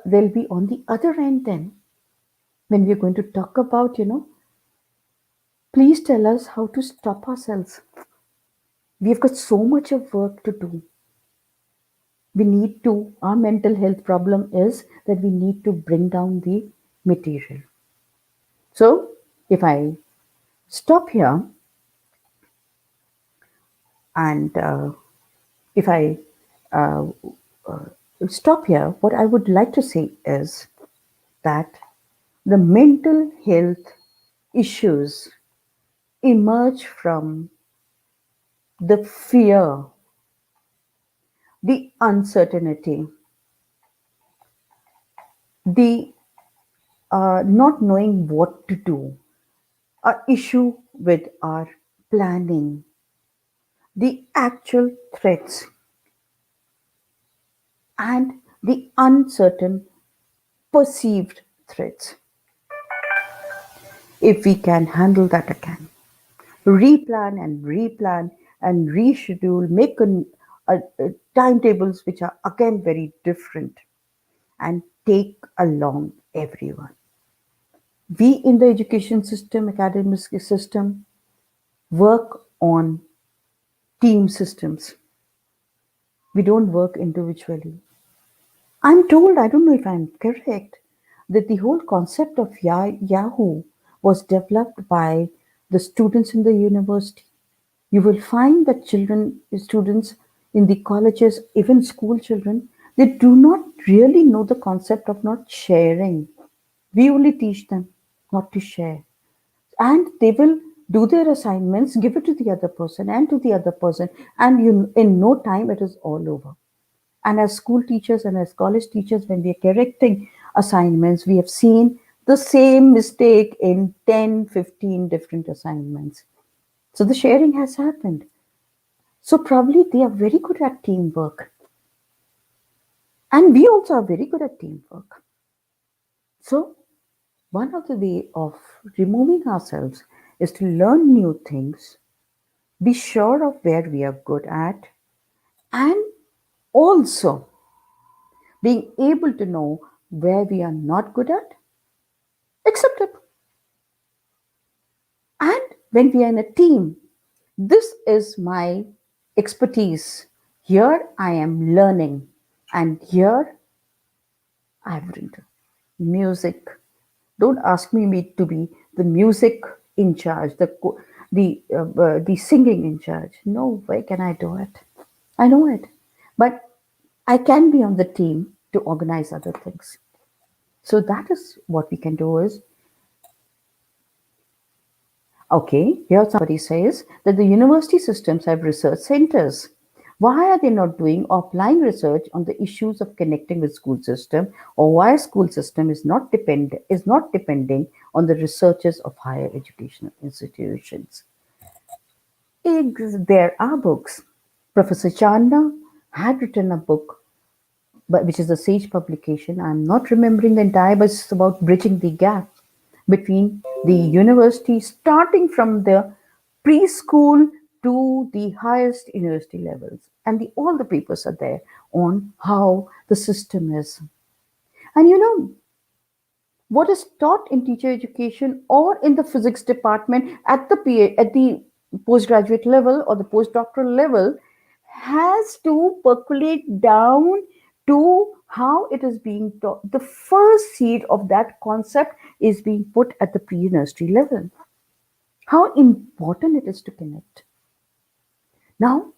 they'll be on the other end then when we're going to talk about, please tell us how to stop ourselves. We've got so much of work to do. We need to, our mental health problem is that we need to bring down the material. So if I stop here and if I uh, stop here, what I would like to say is that the mental health issues emerge from the fear, the uncertainty, the not knowing what to do, our issue with our planning, the actual threats, and the uncertain perceived threats. If we can handle that again, replan and reschedule, make timetables which are again very different, and take along everyone. We in the education system, academic system, work on team systems. We don't work individually. I'm told, I don't know if I'm correct, that the whole concept of Yahoo was developed by the students in the university. You will find that students in the colleges, even school children, they do not really know the concept of not sharing. We only teach them not to share. And they will do their assignments, give it to the other person and to the other person, and in no time it is all over. And as school teachers and as college teachers, when we are correcting assignments, we have seen the same mistake in 10, 15 different assignments. So the sharing has happened. So probably they are very good at teamwork. And we also are very good at teamwork. So one of the way of removing ourselves is to learn new things, be sure of where we are good at, and Also, being able to know where we are not good at, accept it. And when we are in a team, this is my expertise. Here I am learning, and here I've written music. Don't ask me to be the music in charge, the singing in charge. No way can I do it. I know it, but I can be on the team to organize other things. So that is what we can do is okay, here somebody says that the university systems have research centers. Why are they not doing or applying research on the issues of connecting with school system, or why school system is not depending on the researchers of higher educational institutions? There are books. Professor Chandna had written a book, but which is a Sage publication. I'm not remembering the entire, but it's about bridging the gap between the university, starting from the preschool to the highest university levels. And all the papers are there on how the system is. And what is taught in teacher education or in the physics department at the postgraduate level or the postdoctoral level has to percolate down to how it is being taught. The first seed of that concept is being put at the pre-nursery level. How important it is to connect. Now,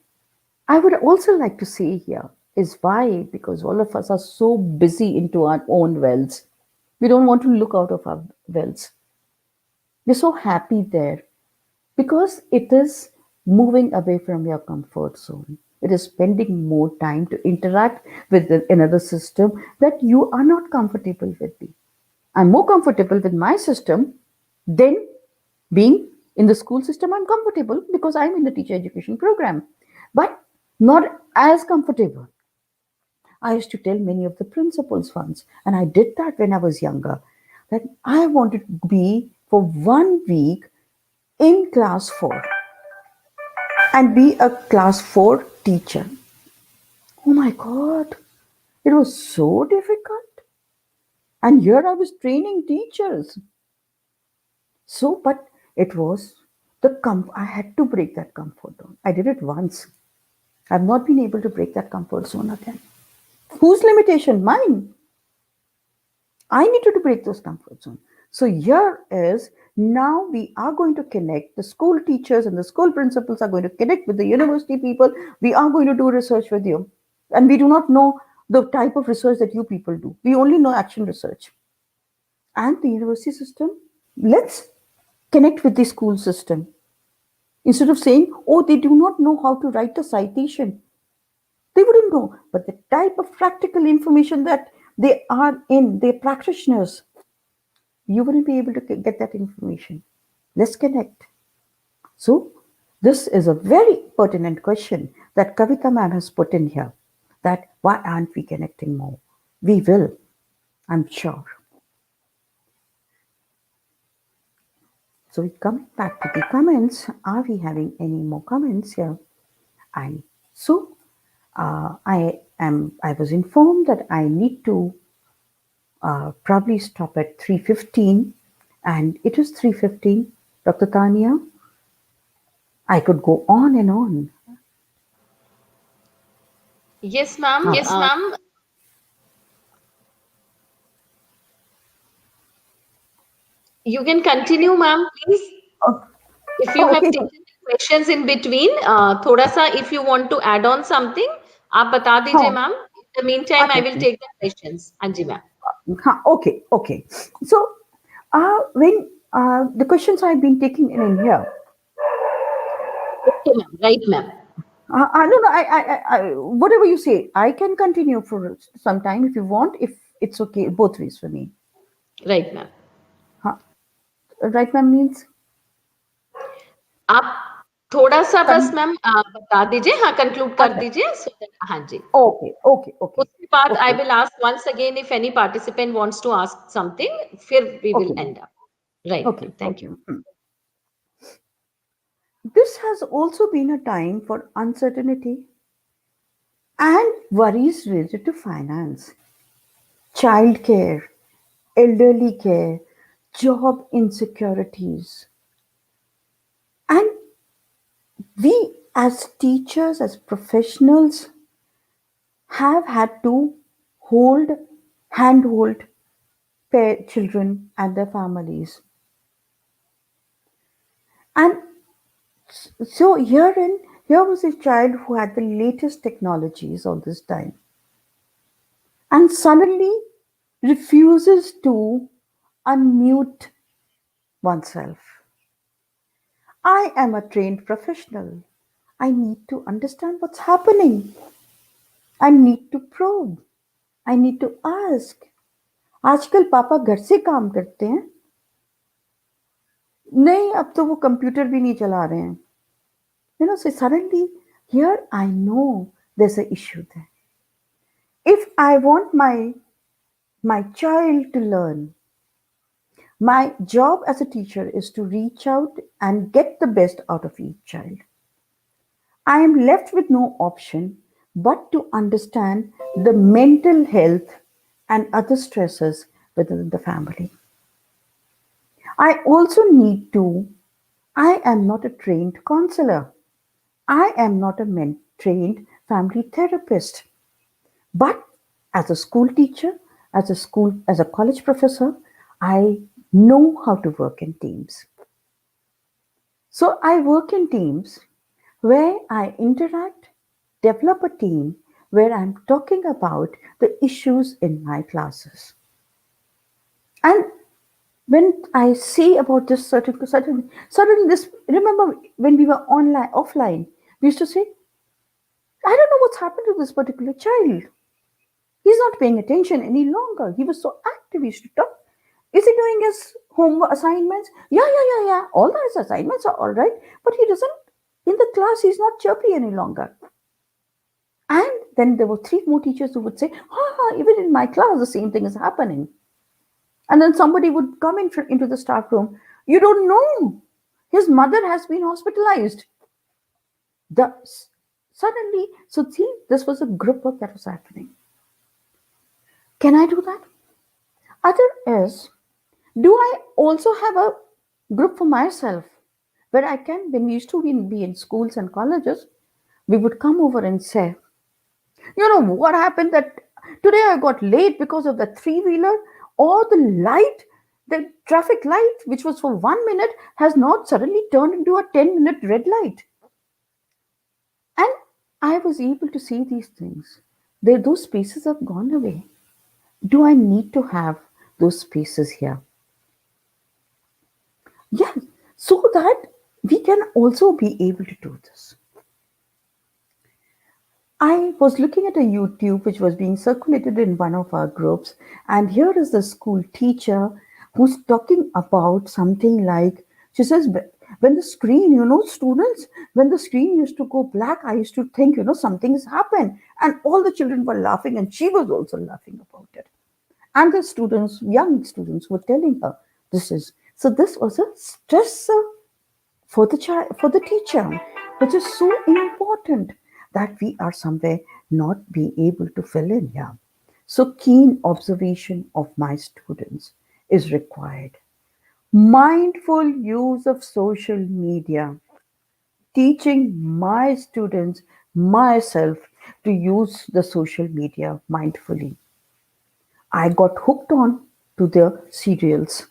I would also like to say here is why, because all of us are so busy into our own wells. We don't want to look out of our wells. We're so happy there because it is moving away from your comfort zone. It is spending more time to interact with another system that you are not comfortable with. I'm more comfortable with my system than being in the school system. I'm comfortable because I'm in the teacher education program, but not as comfortable. I used to tell many of the principals once, and I did that when I was younger, that I wanted to be for 1 week in class 4 and be a class 4 teacher. Oh my God, it was so difficult. And here I was training teachers. So, but it was I had to break that comfort zone. I did it once. I've not been able to break that comfort zone again. Whose limitation? Mine. I needed to break those comfort zones. So here is now we are going to connect. The school teachers and the school principals are going to connect with the university people. We are going to do research with you. And we do not know the type of research that you people do. We only know action research. And the university system, let's connect with the school system. Instead of saying, oh, they do not know how to write a citation. They wouldn't know. But the type of practical information that they are in, they're practitioners, you wouldn't be able to get that information. Let's connect. So, this is a very pertinent question that Kavita ma'am has put in here. That why aren't we connecting more? We will, I'm sure. So, we come back to the comments. Are we having any more comments here? And so, I was informed that I need to probably stop at 3:15, and it is 3:15. Dr. Tania, I could go on and on. Yes, ma'am. Yes, ma'am. You can continue, ma'am, please. Oh, If you have okay. taken the questions in between, थोड़ा सा if you want to add on something, आप बता दीजिए, Oh, ma'am. In the meantime, I will okay. take the questions. हाँ जी, ma'am. Okay, okay. So, when the questions I've been taking in here, Okay, ma'am. Right, ma'am. no, no, whatever you say, I can continue for some time if you want, if it's okay, both ways for me. Right, ma'am. Huh? Right, ma'am means? आप थोड़ा सा बस Con- ma'am बता दीजिए, हाँ conclude कर okay, दीजिए, so that, हाँ जी. okay, okay, okay, उसके बाद I okay, will ask once again if any participant wants to ask something, फिर we will okay, end up. Right, okay, ma'am. Thank okay. you. This has also been a time for uncertainty and worries related to finance, childcare, elderly care, job insecurities. And we, as teachers, as professionals, have had to hold, handhold children and their families. And so here was a child who had the latest technologies all this time and suddenly refuses to unmute oneself. I am a trained professional. I need to understand what's happening. I need to probe. I need to ask. आजकल पापा घर से काम करते हैं, नहीं अब तो वो कंप्यूटर भी नहीं चला रहे हैं. So suddenly here I know there's an issue there. If I want my child to learn, my job as a teacher is to reach out and get the best out of each child. I am left with no option but to understand the mental health and other stresses within the family. I also need to, I am not a trained counselor. I am not a trained family therapist. But as a school teacher, as a college professor, I know how to work in teams. So I work in teams where I interact, develop a team where I'm talking about the issues in my classes. And when I see about this suddenly this, remember when we were offline, we used to say, I don't know what's happened to this particular child. He's not paying attention any longer. He was so active. He used to talk. Is he doing his homework assignments? Yeah. All his assignments are all right. But he doesn't, in the class, he's not chirpy any longer. And then there were 3 more teachers who would say, even in my class, the same thing is happening. And then somebody would come into the staff room. You don't know. His mother has been hospitalized. Suddenly, so see, this was a group work that was happening. Can I do that? Other is, do I also have a group for myself where I can, when we used to be in schools and colleges, we would come over and say, you know what happened that today I got late because of the 3-wheeler, or the traffic light, which was for 1 minute, has not suddenly turned into a 10-minute red light. And I was able to see these things. Those spaces have gone away. Do I need to have those spaces here? Yes, so that we can also be able to do this. I was looking at a YouTube which was being circulated in one of our groups, and here is the school teacher who's talking about something like, she says, when the screen, students, when the screen used to go black, I used to think, something's happened. And all the children were laughing, and she was also laughing about it. And the students, young students, were telling her this was a stressor for the child, for the teacher, which is so important that we are somewhere not being able to fill in here. So keen observation of my students is required. Mindful use of social media, teaching my students, myself, to use the social media mindfully. I got hooked on to the serials.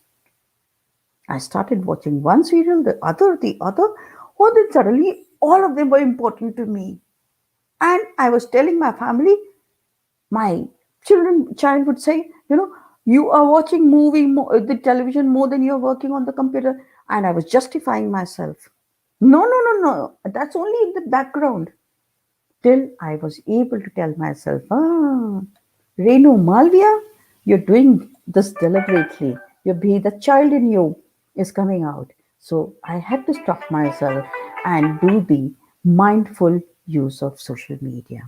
I started watching one serial, the other. Oh, then suddenly all of them were important to me. And I was telling my family, my child would say, you are watching the television more than you're working on the computer. And I was justifying myself. No. That's only in the background. Till I was able to tell myself, Renu, Malaviya, you're doing this deliberately. The child in you is coming out. So I had to stop myself and do the mindful use of social media.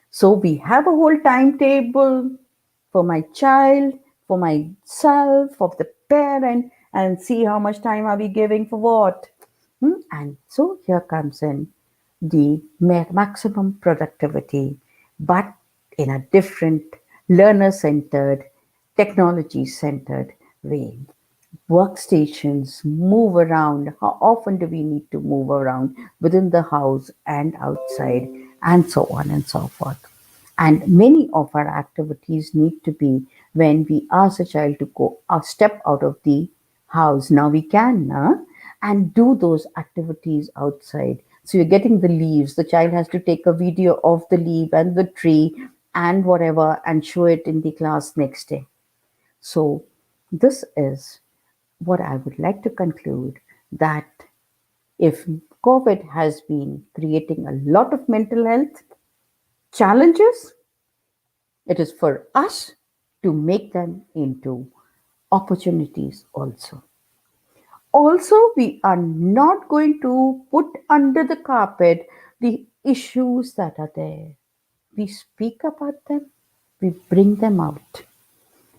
So we have a whole timetable for my child, for myself, for the parent, and see how much time are we giving for what. And so here comes in the maximum productivity, but in a different learner centered, technology centered way. Workstations move around. How often do we need to move around within the house and outside, and so on and so forth? And many of our activities need to be when we ask a child to go step out of the house. Now we can, and do those activities outside. So you're getting the leaves. The child has to take a video of the leaf and the tree and whatever and show it in the class next day. So this is what I would like to conclude, that if COVID has been creating a lot of mental health challenges, it is for us to make them into opportunities also. Also, we are not going to put under the carpet the issues that are there. We speak about them, we bring them out.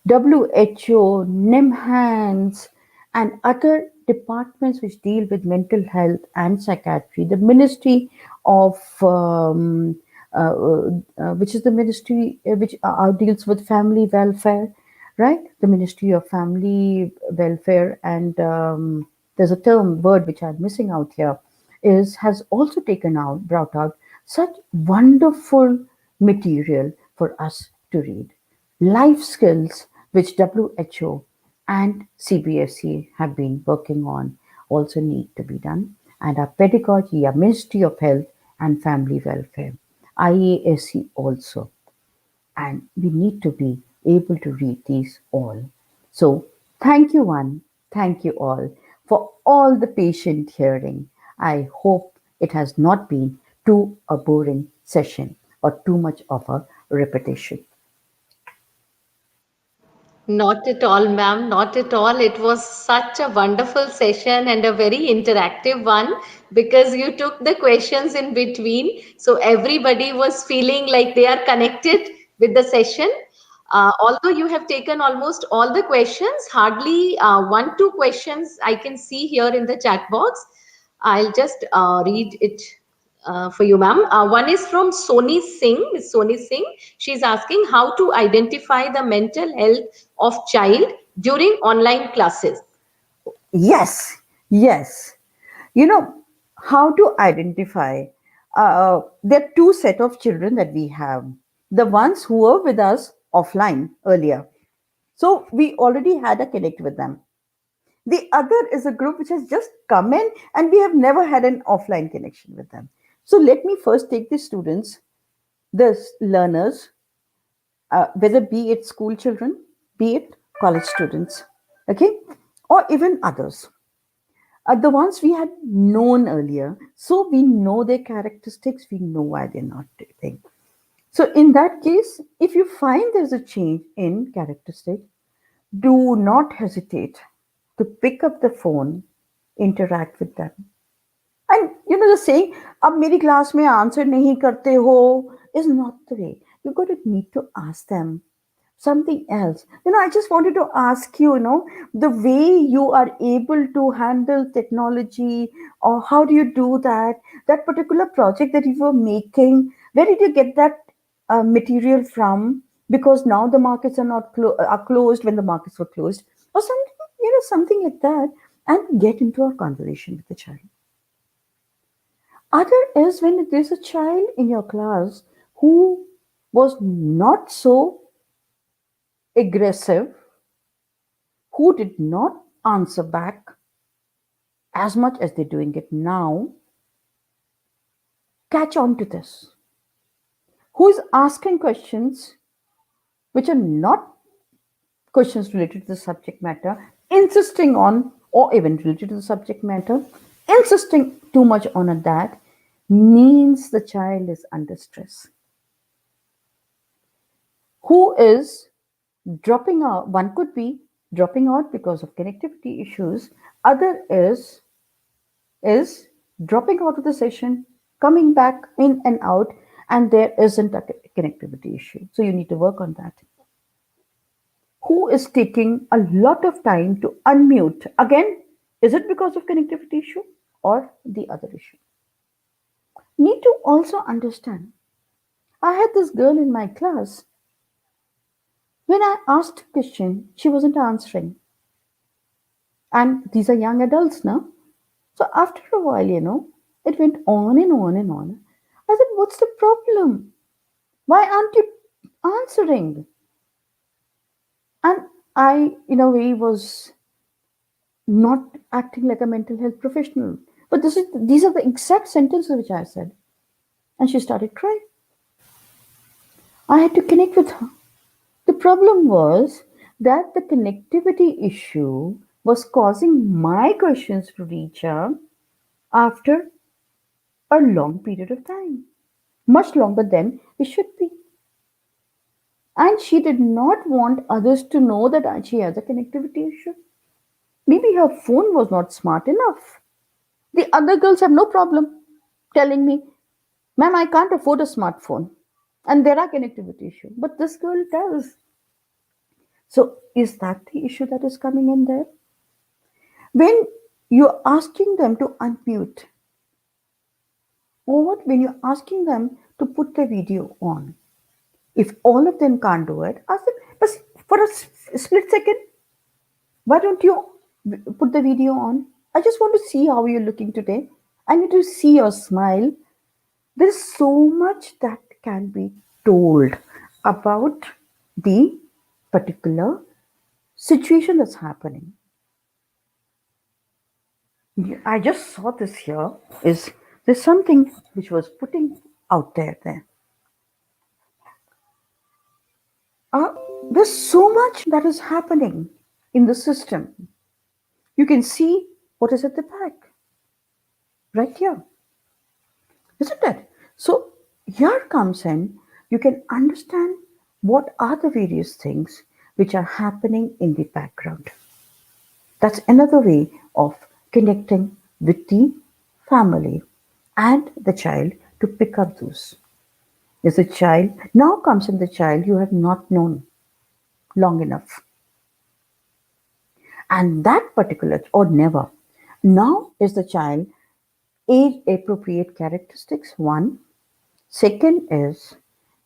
WHO, NIMHANS, and other departments which deal with mental health and psychiatry, the Ministry of, which is the ministry which deals with family welfare, right? The Ministry of Family Welfare, and there's a term, word which I'm missing out here, has also brought out such wonderful material for us to read. Life skills, which WHO and CBSE have been working on, also need to be done. And our pedagogy, our Ministry of Health and Family Welfare, IASC also. And we need to be able to read these all. So, thank you, one. Thank you all for all the patient hearing. I hope it has not been too a boring session or too much of a repetition. Not at all, ma'am. Not at all. It was such a wonderful session and a very interactive one because you took the questions in between. So everybody was feeling like they are connected with the session. Although you have taken almost all the questions, hardly one, two questions I can see here in the chat box. I'll just read it for you, ma'am. One is from Soni Singh. Miss Soni Singh. She's asking how to identify the mental health of child during online classes. Yes, yes. You know, how to identify. There are two set of children that we have. The ones who were with us offline earlier. So we already had a connect with them. The other is a group which has just come in and we have never had an offline connection with them. So let me first take the students, the learners, whether be it school children, be it college students, okay, or even others. The ones we had known earlier, so we know their characteristics, we know why they're not doing. So in that case, if you find there's a change in characteristic, do not hesitate to pick up the phone, interact with them. And you know the saying, "Ab meri class mein answer nahi karte ho," is not the way. You got to need to ask them something else. I just wanted to ask you, the way you are able to handle technology, or how do you do that particular project that you were making, where did you get that material from? Because now the markets are not are closed when the markets were closed, or something, something like that, and get into a conversation with the child. Other is when there's a child in your class who was not so aggressive, who did not answer back as much as they're doing it now. Catch on to this. Who is asking questions which are not questions related to the subject matter, insisting on, or even related to the subject matter, insisting too much on that, means the child is under stress. Who is dropping out? One could be dropping out because of connectivity issues. Other is dropping out of the session, coming back in and out, and there isn't a connectivity issue. So you need to work on that. Who is taking a lot of time to unmute? Again, is it because of connectivity issue or the other issue? Need to also understand I had this girl in my class. When I asked a question, she wasn't answering. And these are young adults now. So after a while, it went on and on and on. I said, what's the problem? Why aren't you answering? And I, in a way, was not acting like a mental health professional. But these are the exact sentences which I said. And she started crying. I had to connect with her. The problem was that the connectivity issue was causing my questions to reach her after a long period of time, much longer than it should be. And she did not want others to know that she has a connectivity issue. Maybe her phone was not smart enough. The other girls have no problem telling me, ma'am, I can't afford a smartphone. And there are connectivity issues. But this girl does. So is that the issue that is coming in there? When you're asking them to unmute, or when you're asking them to put the video on, if all of them can't do it, ask them, but for a split second, why don't you put the video on? I just want to see how you're looking today. I need to see your smile. There's so much that can be told about the particular situation that's happening. I just saw this here. Is there's something which was putting out there? Uh, there's so much that is happening in the system. You can see what is at the back, right here, isn't it? So here comes in, you can understand what are the various things which are happening in the background. That's another way of connecting with the family and the child to pick up those. There's a child, now comes in the child you have not known long enough. And that particular, or never, now is the child age appropriate characteristics, one. Second is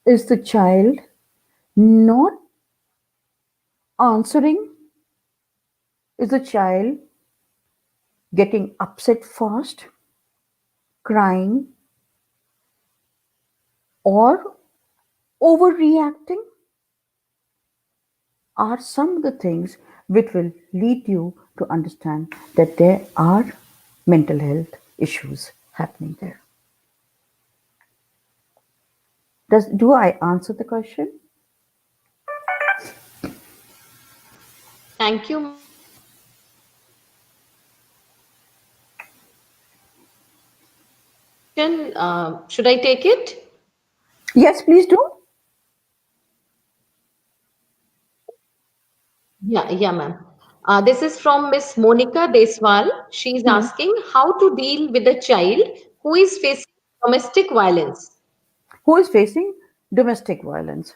the child not answering? Is the child getting upset fast, crying, or overreacting? Are some of the things which will lead you to understand that there are mental health issues happening there. Do I answer the question? Thank you, ma'am. Should I take it? Yes, please do. Yeah, ma'am. This is from Miss Monica Deswal. She's Hmm. asking how to deal with a child who is facing domestic violence. Who is facing domestic violence?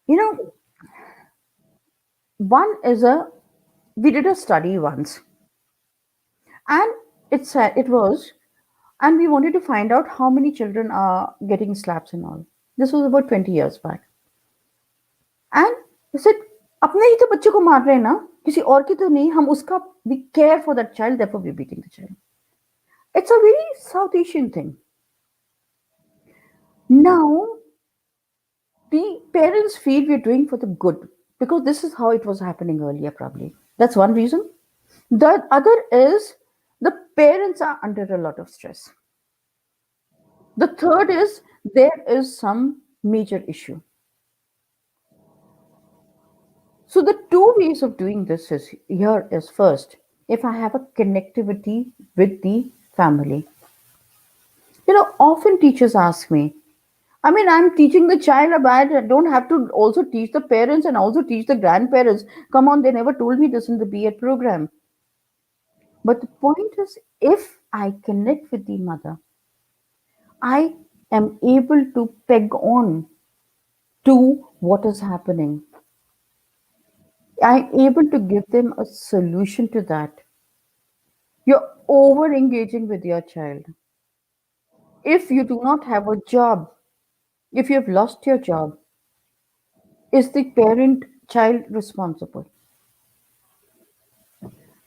You know, one is we did a study once, and it was, and we wanted to find out how many children are getting slaps and all. This was about 20 years back. And we said, अपने ही तो बच्चे को मार रहे हैं ना, किसी और की तो नहीं, हम उसका, we care for that child, therefore we're beating the child. It's a very South Asian thing. Now, the parents feel we're doing for the good because this is how it was happening earlier, probably. That's one reason. The other is the parents are under a lot of stress. The third is there is some major issue. So the two ways of doing this is here is first, if I have a connectivity with the family. Often teachers ask me, I mean, I'm teaching the child about, I don't have to also teach the parents and also teach the grandparents. Come on, they never told me this in the B.Ed program. But the point is, if I connect with the mother, I am able to peg on to what is happening. I'm able to give them a solution to that. You're over engaging with your child. If you do not have a job, If you have lost your job, is the parent child responsible?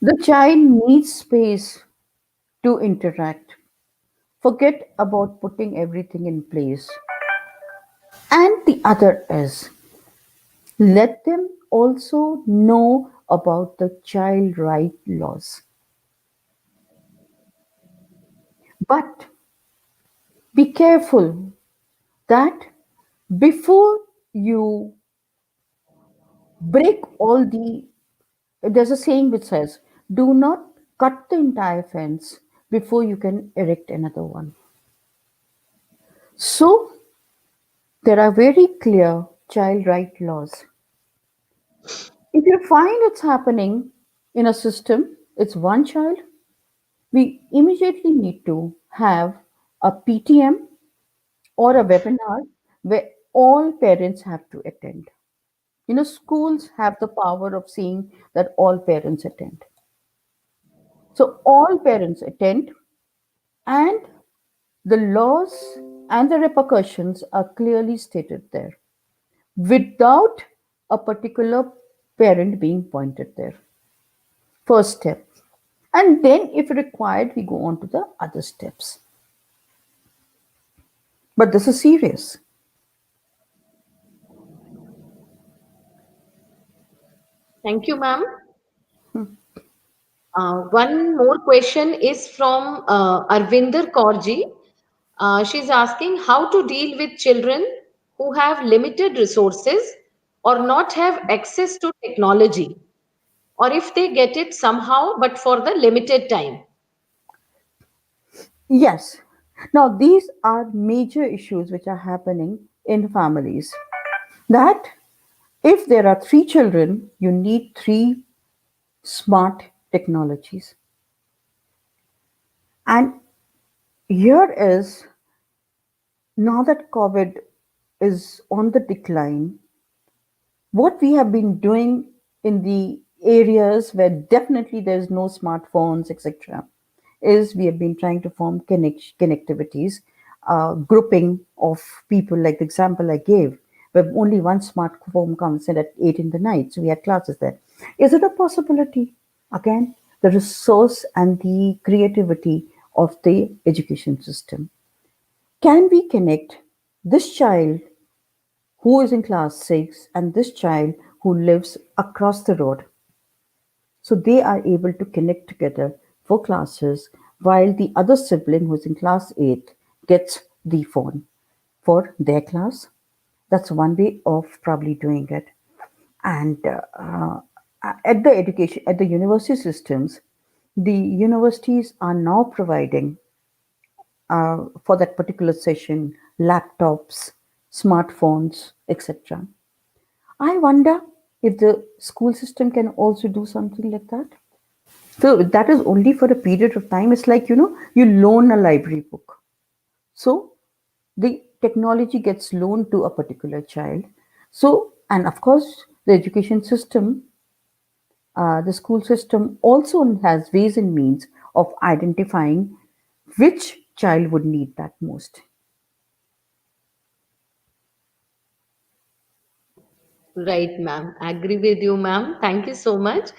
The child needs space to interact. Forget about putting everything in place. And the other is let them also know about the child right laws. But be careful that before you break all the, there's a saying which says, do not cut the entire fence before you can erect another one. So there are very clear child right laws. If you find it's happening in a system, it's one child, we immediately need to have a PTM or a webinar where all parents have to attend. You know, schools have the power of seeing that all parents attend. So all parents attend, and the laws and the repercussions are clearly stated there without a particular parent being pointed there. First step. And then, if required, we go on to the other steps. But this is serious. Thank you, ma'am. One more question is from Arvinder Kaurji. She's asking how to deal with children who have limited resources or not have access to technology, or if they get it somehow but for the limited time. Yes. Now, these are major issues which are happening in families. That if there are three children, you need three smart technologies. And here is now that COVID is on the decline, what we have been doing in the areas where definitely there's no smartphones, etc., is we have been trying to form connectivities, grouping of people, like the example I gave, where only one smartphone comes in at 8 in the night. So we had classes there. Is it a possibility? Again, the resource and the creativity of the education system. Can we connect this child who is in class 6 and this child who lives across the road, so they are able to connect together for classes while the other sibling who's in class 8 gets the phone for their class? That's one way of probably doing it. And at the education, at the university systems, the universities are now providing for that particular session laptops, smartphones, etc. I wonder if the school system can also do something like that. So that is only for a period of time. It's like, you loan a library book. So the technology gets loaned to a particular child. So, and of course, the education system, the school system also has ways and means of identifying which child would need that most. Right, ma'am. Agree with you, ma'am. Thank you so much.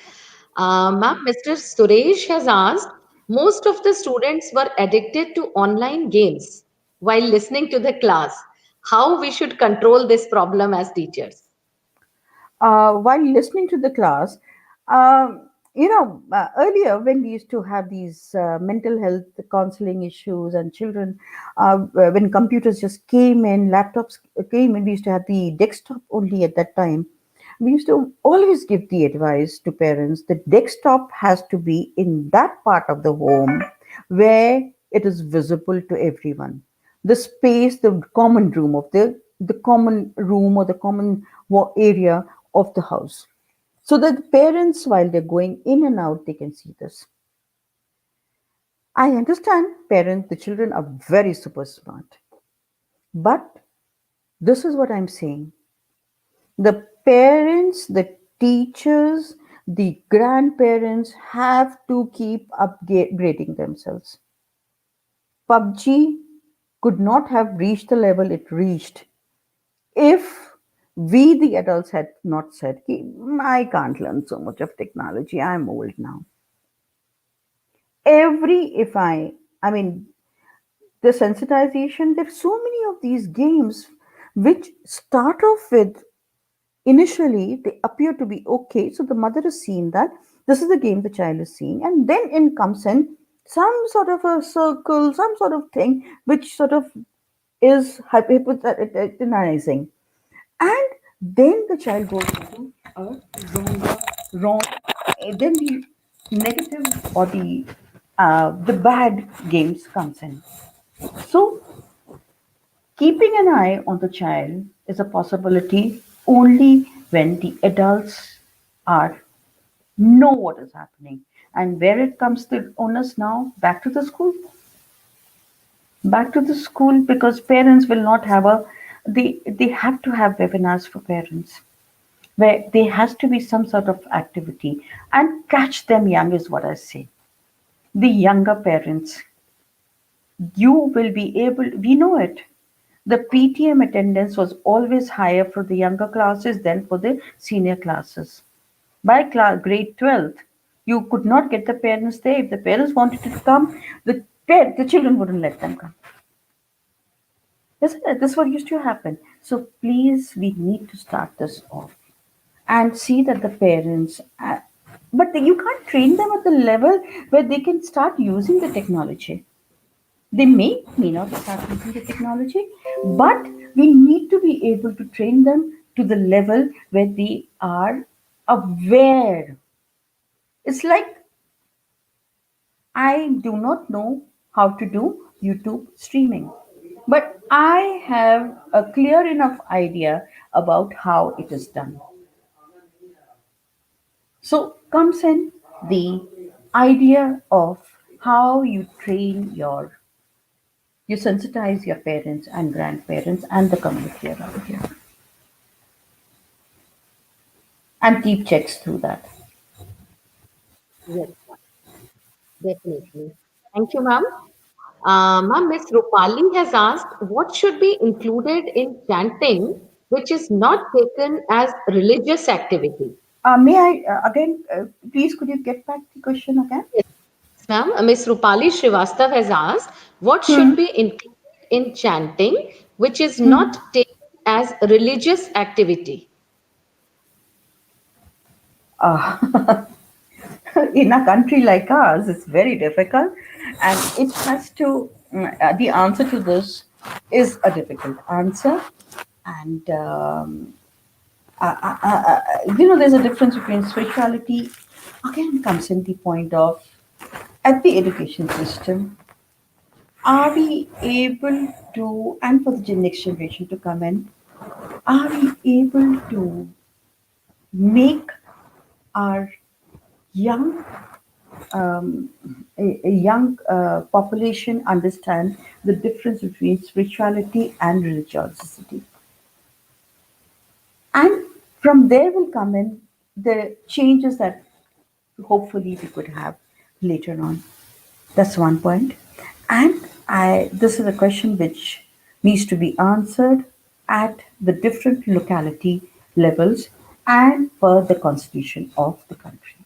Ma'am, Mr. Suresh has asked, most of the students were addicted to online games while listening to the class. How we should control this problem as teachers? While listening to the class, earlier when we used to have these mental health counseling issues and children, when computers just came in, laptops came in, we used to have the desktop only at that time. We used to always give the advice to parents that desktop has to be in that part of the home where it is visible to everyone. The space, the common room of the common room or the common area of the house, so that the parents, while they're going in and out, they can see this. I understand parents, the children are very super smart, but this is what I'm saying. The parents, the teachers, the grandparents have to keep upgrading themselves. PUBG could not have reached the level it reached If we, the adults, had not said, "Ki, I can't learn so much of technology, I'm old now." If I mean, the sensitization, there's so many of these games which start off with, initially they appear to be okay, so the mother is seeing that this is the game the child is seeing, and then in comes in some sort of a circle, some sort of thing which sort of is hypnotizing, and then the child goes into a wrong, then the negative or the bad games comes in. So keeping an eye on the child is a possibility only when the adults are know what is happening. And where it comes to onus now, back to the school, because parents will not have a, they have to have webinars for parents where there has to be some sort of activity, and catch them young is what I say. The younger parents, you will be able, we know it. The PTM attendance was always higher for the younger classes than for the senior classes. By grade 12th, you could not get the parents there. If the parents wanted to come, the children wouldn't let them come. Isn't it? This is what used to happen. So please, we need to start this off and see that the parents, but you can't train them at the level where they can start using the technology. They may not start using the technology, but we need to be able to train them to the level where they are aware. It's like, I do not know how to do YouTube streaming, but I have a clear enough idea about how it is done. So comes in the idea of how you sensitize your parents and grandparents and the community around you, and keep checks through that. Yes, ma'am, definitely. Thank you, ma'am. Ma'am, Miss Rupali has asked what should be included in chanting which is not taken as religious activity. May I again, please, could you get back the question again? Yes, ma'am. Miss Rupali Srivastav has asked what should Hmm. be included in chanting which is Hmm. not taken as religious activity. Uh, in a country like ours, it's very difficult, and it has to. The answer to this is a difficult answer, and there's a difference between spirituality. Again, comes in the point of, at the education system, are we able to, and for the next generation to come in, are we able to make our young a young population understand the difference between spirituality and religiosity, and from there will come in the changes that hopefully we could have later on. That's one point. And I this is a question which needs to be answered at the different locality levels and per the constitution of the country.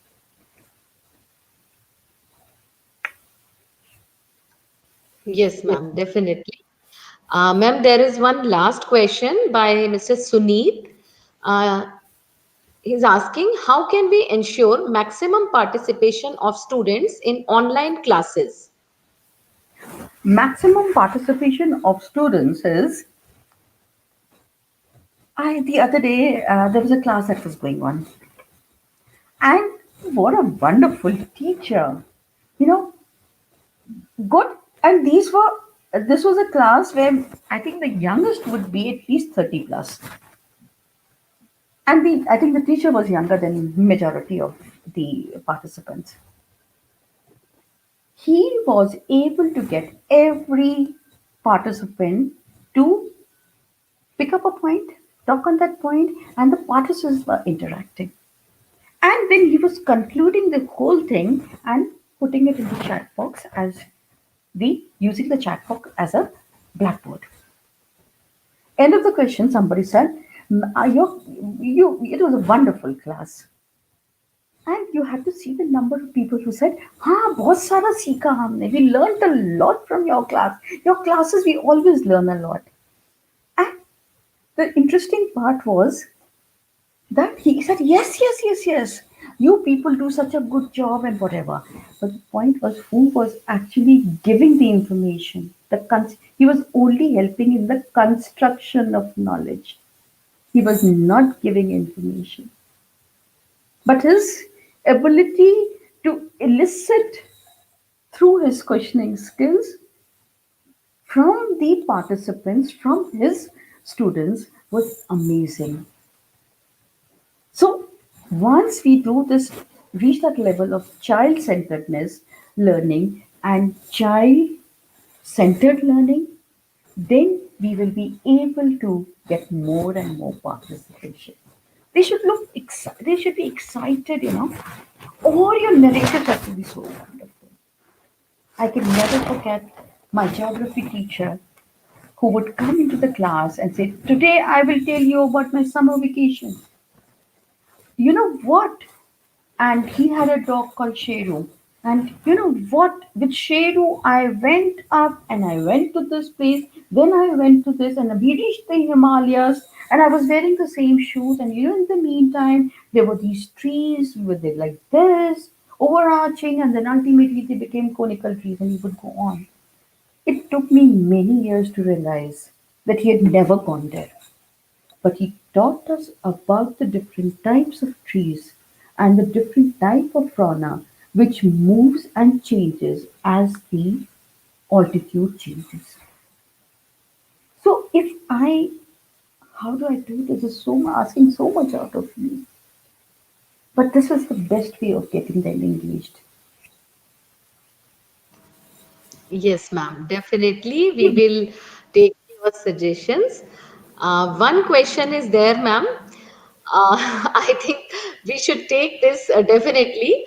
Yes, ma'am, definitely. Ma'am, there is one last question by Mr. Suneet. Uh, he's asking, how can we ensure maximum participation of students in online classes? Maximum participation of students is, I the other day there was a class that was going on, and what a wonderful teacher! You know, good. And this was a class where I think the youngest would be at least 30 plus, and I think the teacher was younger than majority of the participants. He was able to get every participant to pick up a point, talk on that point, and the participants were interacting. And then he was concluding the whole thing and putting it in the chat box as the using the chat box as a blackboard. End of the question, somebody said, it was a wonderful class. And you had to see the number of people who said, हाँ बहुत सारा सीखा हमने. We learned a lot from your class. Your classes, we always learn a lot. And the interesting part was that he said, yes, yes, yes, yes. You people do such a good job and whatever. But the point was, who was actually giving the information? He was only helping in the construction of knowledge. He was not giving information. But his ability to elicit through his questioning skills from the participants, from his students, was amazing. So once we do this, reach that level of child centeredness learning and child centered learning, then we will be able to get more and more participation. They should they should be excited, All your narratives have to be so wonderful. I can never forget my geography teacher who would come into the class and say, today I will tell you about my summer vacation. You know what? And he had a dog called Sheru. And you know what? With Sheru, I went up and I went to this place. Then I went to this, and we reached the Himalayas. And I was wearing the same shoes. And in the meantime, there were these trees with it like this, overarching, and then ultimately they became conical trees, and he would go on. It took me many years to realize that he had never gone there, but he taught us about the different types of trees and the different type of fauna which moves and changes as the altitude changes. So if I, how do I do this? Is so asking so much out of me, but this is the best way of getting them engaged. Yes, ma'am. Definitely, we will take your suggestions. One question is there, ma'am. I think we should take this definitely.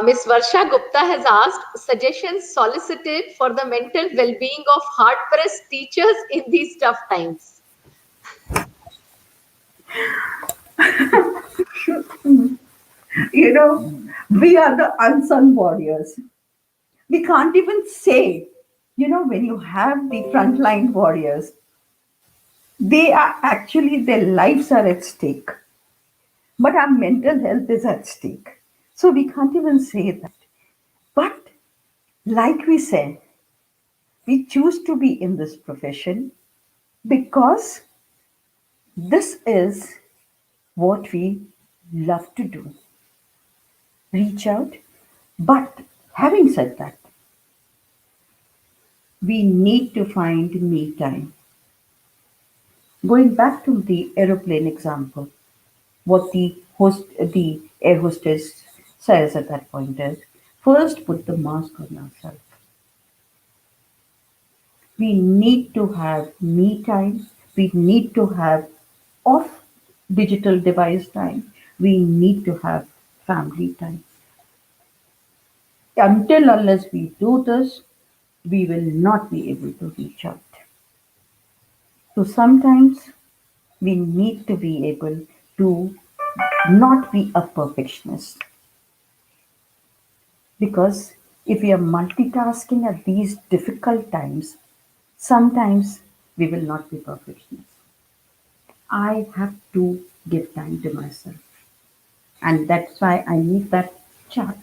Ms. Varsha Gupta has asked suggestions solicited for the mental well-being of hard-pressed teachers in these tough times. You know, we are the unsung warriors. We can't even say, when you have the frontline warriors, they are actually, their lives are at stake, but our mental health is at stake. So we can't even say that. But like we said, we choose to be in this profession because this is what we love to do, reach out. But having said that, we need to find me time. Going back to the aeroplane example, what the air hostess says at that point is, first put the mask on ourselves. We need to have me time. We need to have off digital device time. We need to have family time. Until unless we do this, we will not be able to reach out. So sometimes we need to be able to not be a perfectionist, because if we are multitasking at these difficult times, sometimes we will not be perfectionists. I have to give time to myself. And that's why I need that chart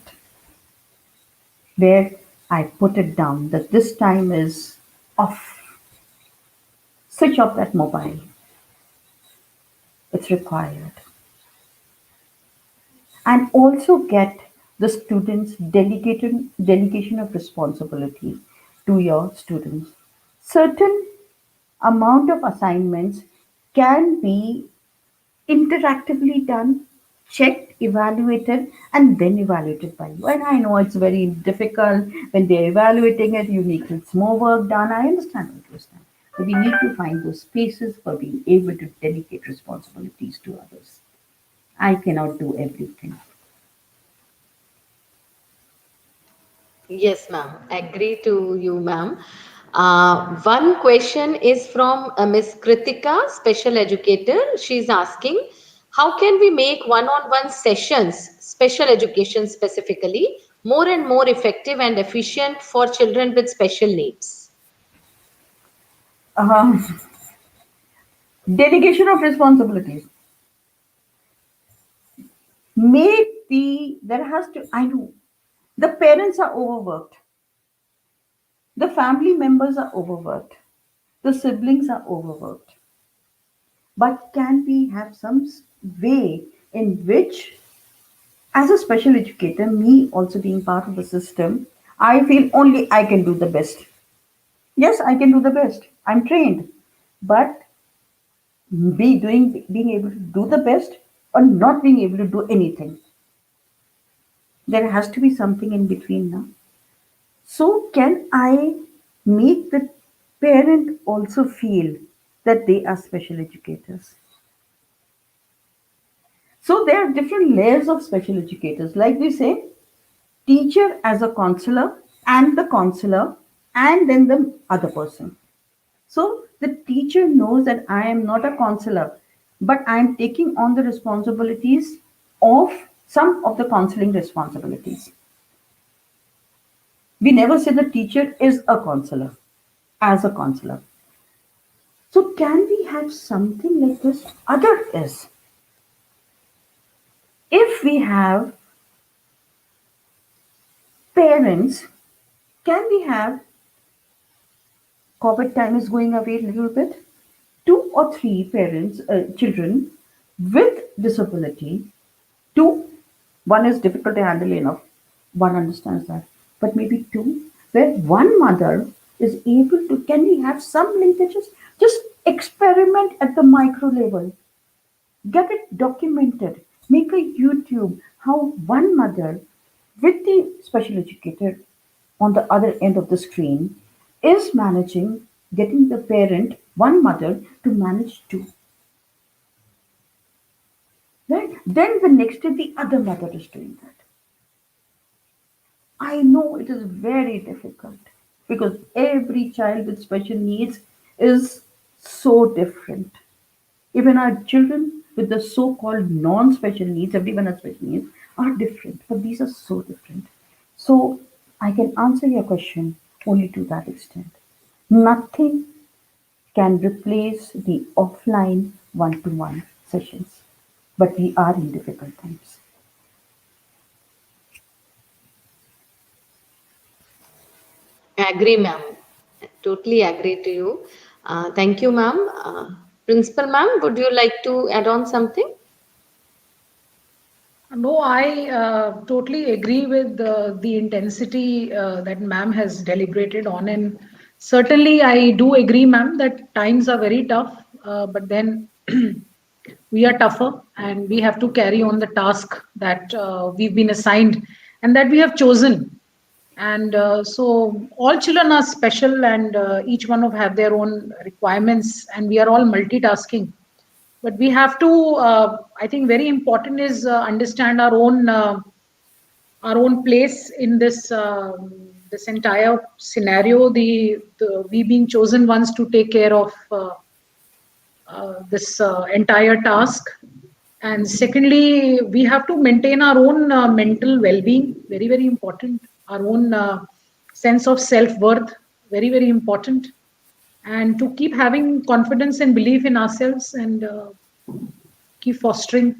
where I put it down that this time is off. Switch off that mobile. It's required. And also get the students delegation of responsibility to your students. Certain amount of assignments can be interactively done, checked, evaluated, and then evaluated by you. And I know it's very difficult when they're evaluating it, you need it's more work done. I understand. But we need to find those spaces for being able to delegate responsibilities to others. I cannot do everything. Yes, ma'am. Agree to you, ma'am. One question is from Miss Kritika, special educator. She's asking, how can we make one-on-one sessions, special education specifically, more and more effective and efficient for children with special needs? Um, Delegation of responsibilities. Make there has to, I know, the parents are overworked, the family members are overworked, the siblings are overworked. But can we have some way in which, as a special educator, me also being part of the system, I feel only I can do the best. Yes, I can do the best. I'm trained. But being able to do the best or not being able to do anything. There has to be something in between now. So can I make the parent also feel that they are special educators? So there are different layers of special educators. Like we say, teacher as a counselor, and then the other person. So the teacher knows that I am not a counselor, but I am taking on the responsibilities of some of the counseling responsibilities. We never say the teacher is a counselor, as a counselor. So can we have something like this? Other is, if we have parents, can we have COVID time is going away a little bit? 2 or 3 parents, children with disability, two, one is difficult to handle enough, one understands that, but maybe two, where one mother is able to, can we have some linkages? Just experiment at the micro level, get it documented, make a YouTube how one mother with the special educator on the other end of the screen is managing, getting the parent, one mother, to manage two. Right? Then the next day, the other mother is doing that. I know it is very difficult because every child with special needs is so different. Even our children with the so called non special needs, everyone has special needs, are different, but these are so different. So I can answer your question only to that extent. Nothing can replace the offline one to one sessions, but we are in difficult times. Agree, ma'am. Totally agree to you. Thank you, ma'am. Principal ma'am, would you like to add on something? No, I totally agree with the intensity that ma'am has deliberated on. And certainly, I do agree, ma'am, that times are very tough, but then we are tougher and we have to carry on the task that we've been assigned and that we have chosen. And so all children are special and each one of have their own requirements and we are all multitasking, but we have to I think very important is understand our own place in this entire scenario, the we being chosen ones to take care of this entire task. And secondly, we have to maintain our own mental well-being, very very important, our own sense of self-worth, very very important, and to keep having confidence and belief in ourselves and keep fostering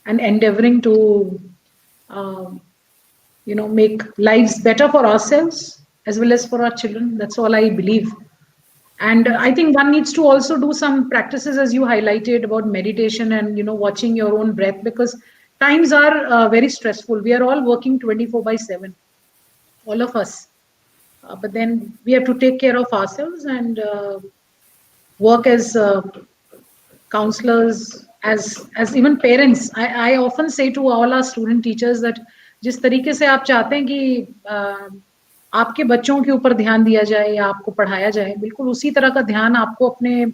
and endeavoring to um, make lives better for ourselves as well as for our children. That's all I believe. And I think one needs to also do some practices, as you highlighted, about meditation and watching your own breath, because times are very stressful. We are all working 24/7, all of us, but then we have to take care of ourselves and work as counselors, as even parents. I often say to all our student teachers that जिस तरीके से आप चाहते हैं कि आपके बच्चों के ऊपर ध्यान दिया जाए या आपको पढ़ाया जाए, बिल्कुल उसी तरह का ध्यान आपको अपने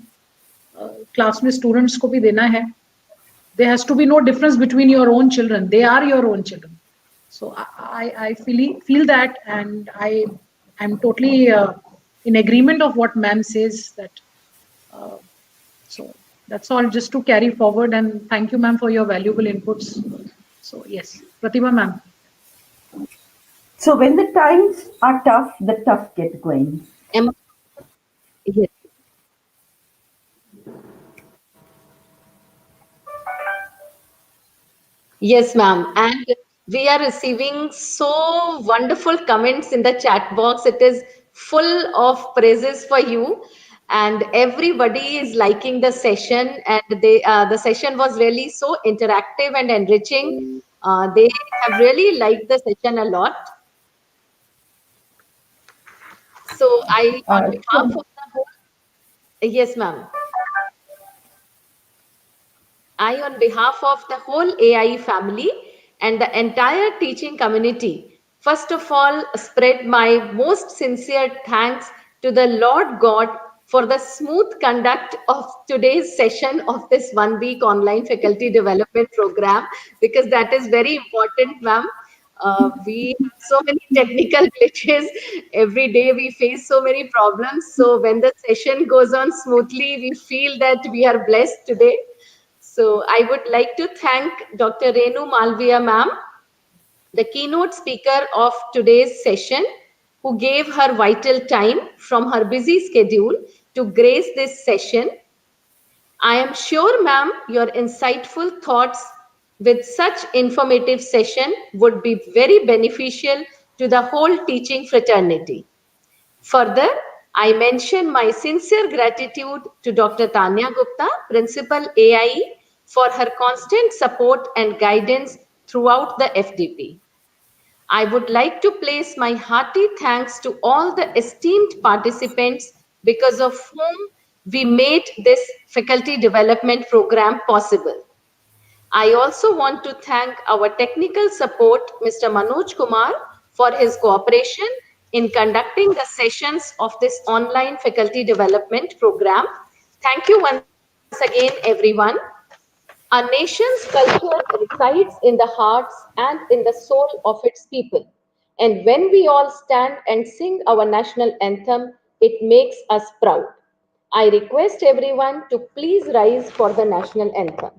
क्लास में स्टूडेंट्स को भी देना है. There has to be no difference between your own children. They are your own children. So I feel that, and I am totally in agreement of what ma'am says that. Uh, so that's all, just to carry forward. And thank you, ma'am, for your valuable inputs. So yes, Pratibha ma'am. So when the times are tough, the tough get going. Am, yes. Yes, ma'am. And we are receiving so wonderful comments in the chat box. It is full of praises for you. And everybody is liking the session. And the session was really so interactive and enriching. They have really liked the session a lot. So on behalf of the whole, yes, ma'am. On behalf of the whole AI family and the entire teaching community, first of all, spread my most sincere thanks to the Lord God for the smooth conduct of today's session of this 1 week online faculty development program, because that is very important, ma'am. We have so many technical glitches. Every day we face so many problems. So when the session goes on smoothly, we feel that we are blessed today. So I would like to thank Dr. Renu Malaviya ma'am, the keynote speaker of today's session, who gave her vital time from her busy schedule to grace this session. I am sure, ma'am, your insightful thoughts with such informative session would be very beneficial to the whole teaching fraternity. Further, I mention my sincere gratitude to Dr. Tanya Gupta, Principal AIE, for her constant support and guidance throughout the FDP. I would like to place my hearty thanks to all the esteemed participants because of whom we made this faculty development program possible. I also want to thank our technical support, Mr. Manoj Kumar, for his cooperation in conducting the sessions of this online faculty development program. Thank you once again, everyone. Our nation's culture resides in the hearts and in the soul of its people. And when we all stand and sing our national anthem, it makes us proud. I request everyone to please rise for the national anthem.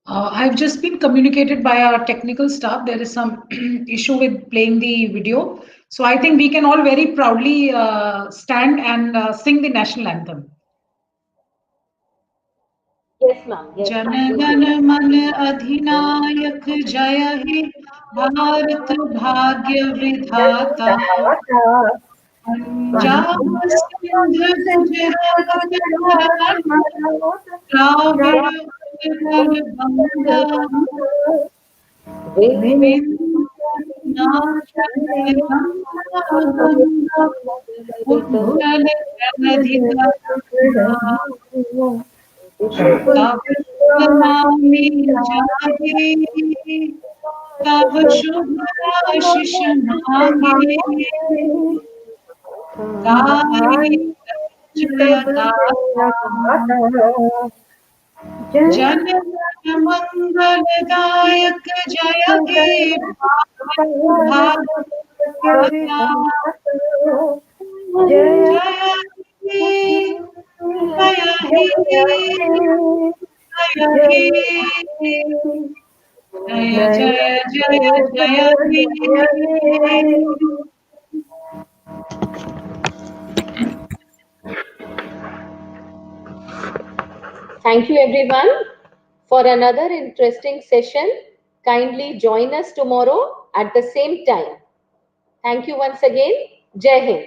I've just been communicated by our technical staff. There is some issue with playing the video. So I think we can all very proudly stand and sing the national anthem. Yes, ma'am. Yes, जन ma'am. गण मन अधिनायक जय हे भारत भाग्य विधाता पंजाब सिंध गुजरात द्राविड़ उत्कल बंगा विंध्य गंगा उत्कल जलधि तरांगा तब नमामि जागे तब शुभ आशीष मांगे गाए जय गाथा जन गण मंगलदायक जय हे भारत भाग्य जय हे जय हे जय हे जय जय जय जय हे Thank you, everyone, for another interesting session. Kindly join us tomorrow at the same time. Thank you once again. Jai Hind.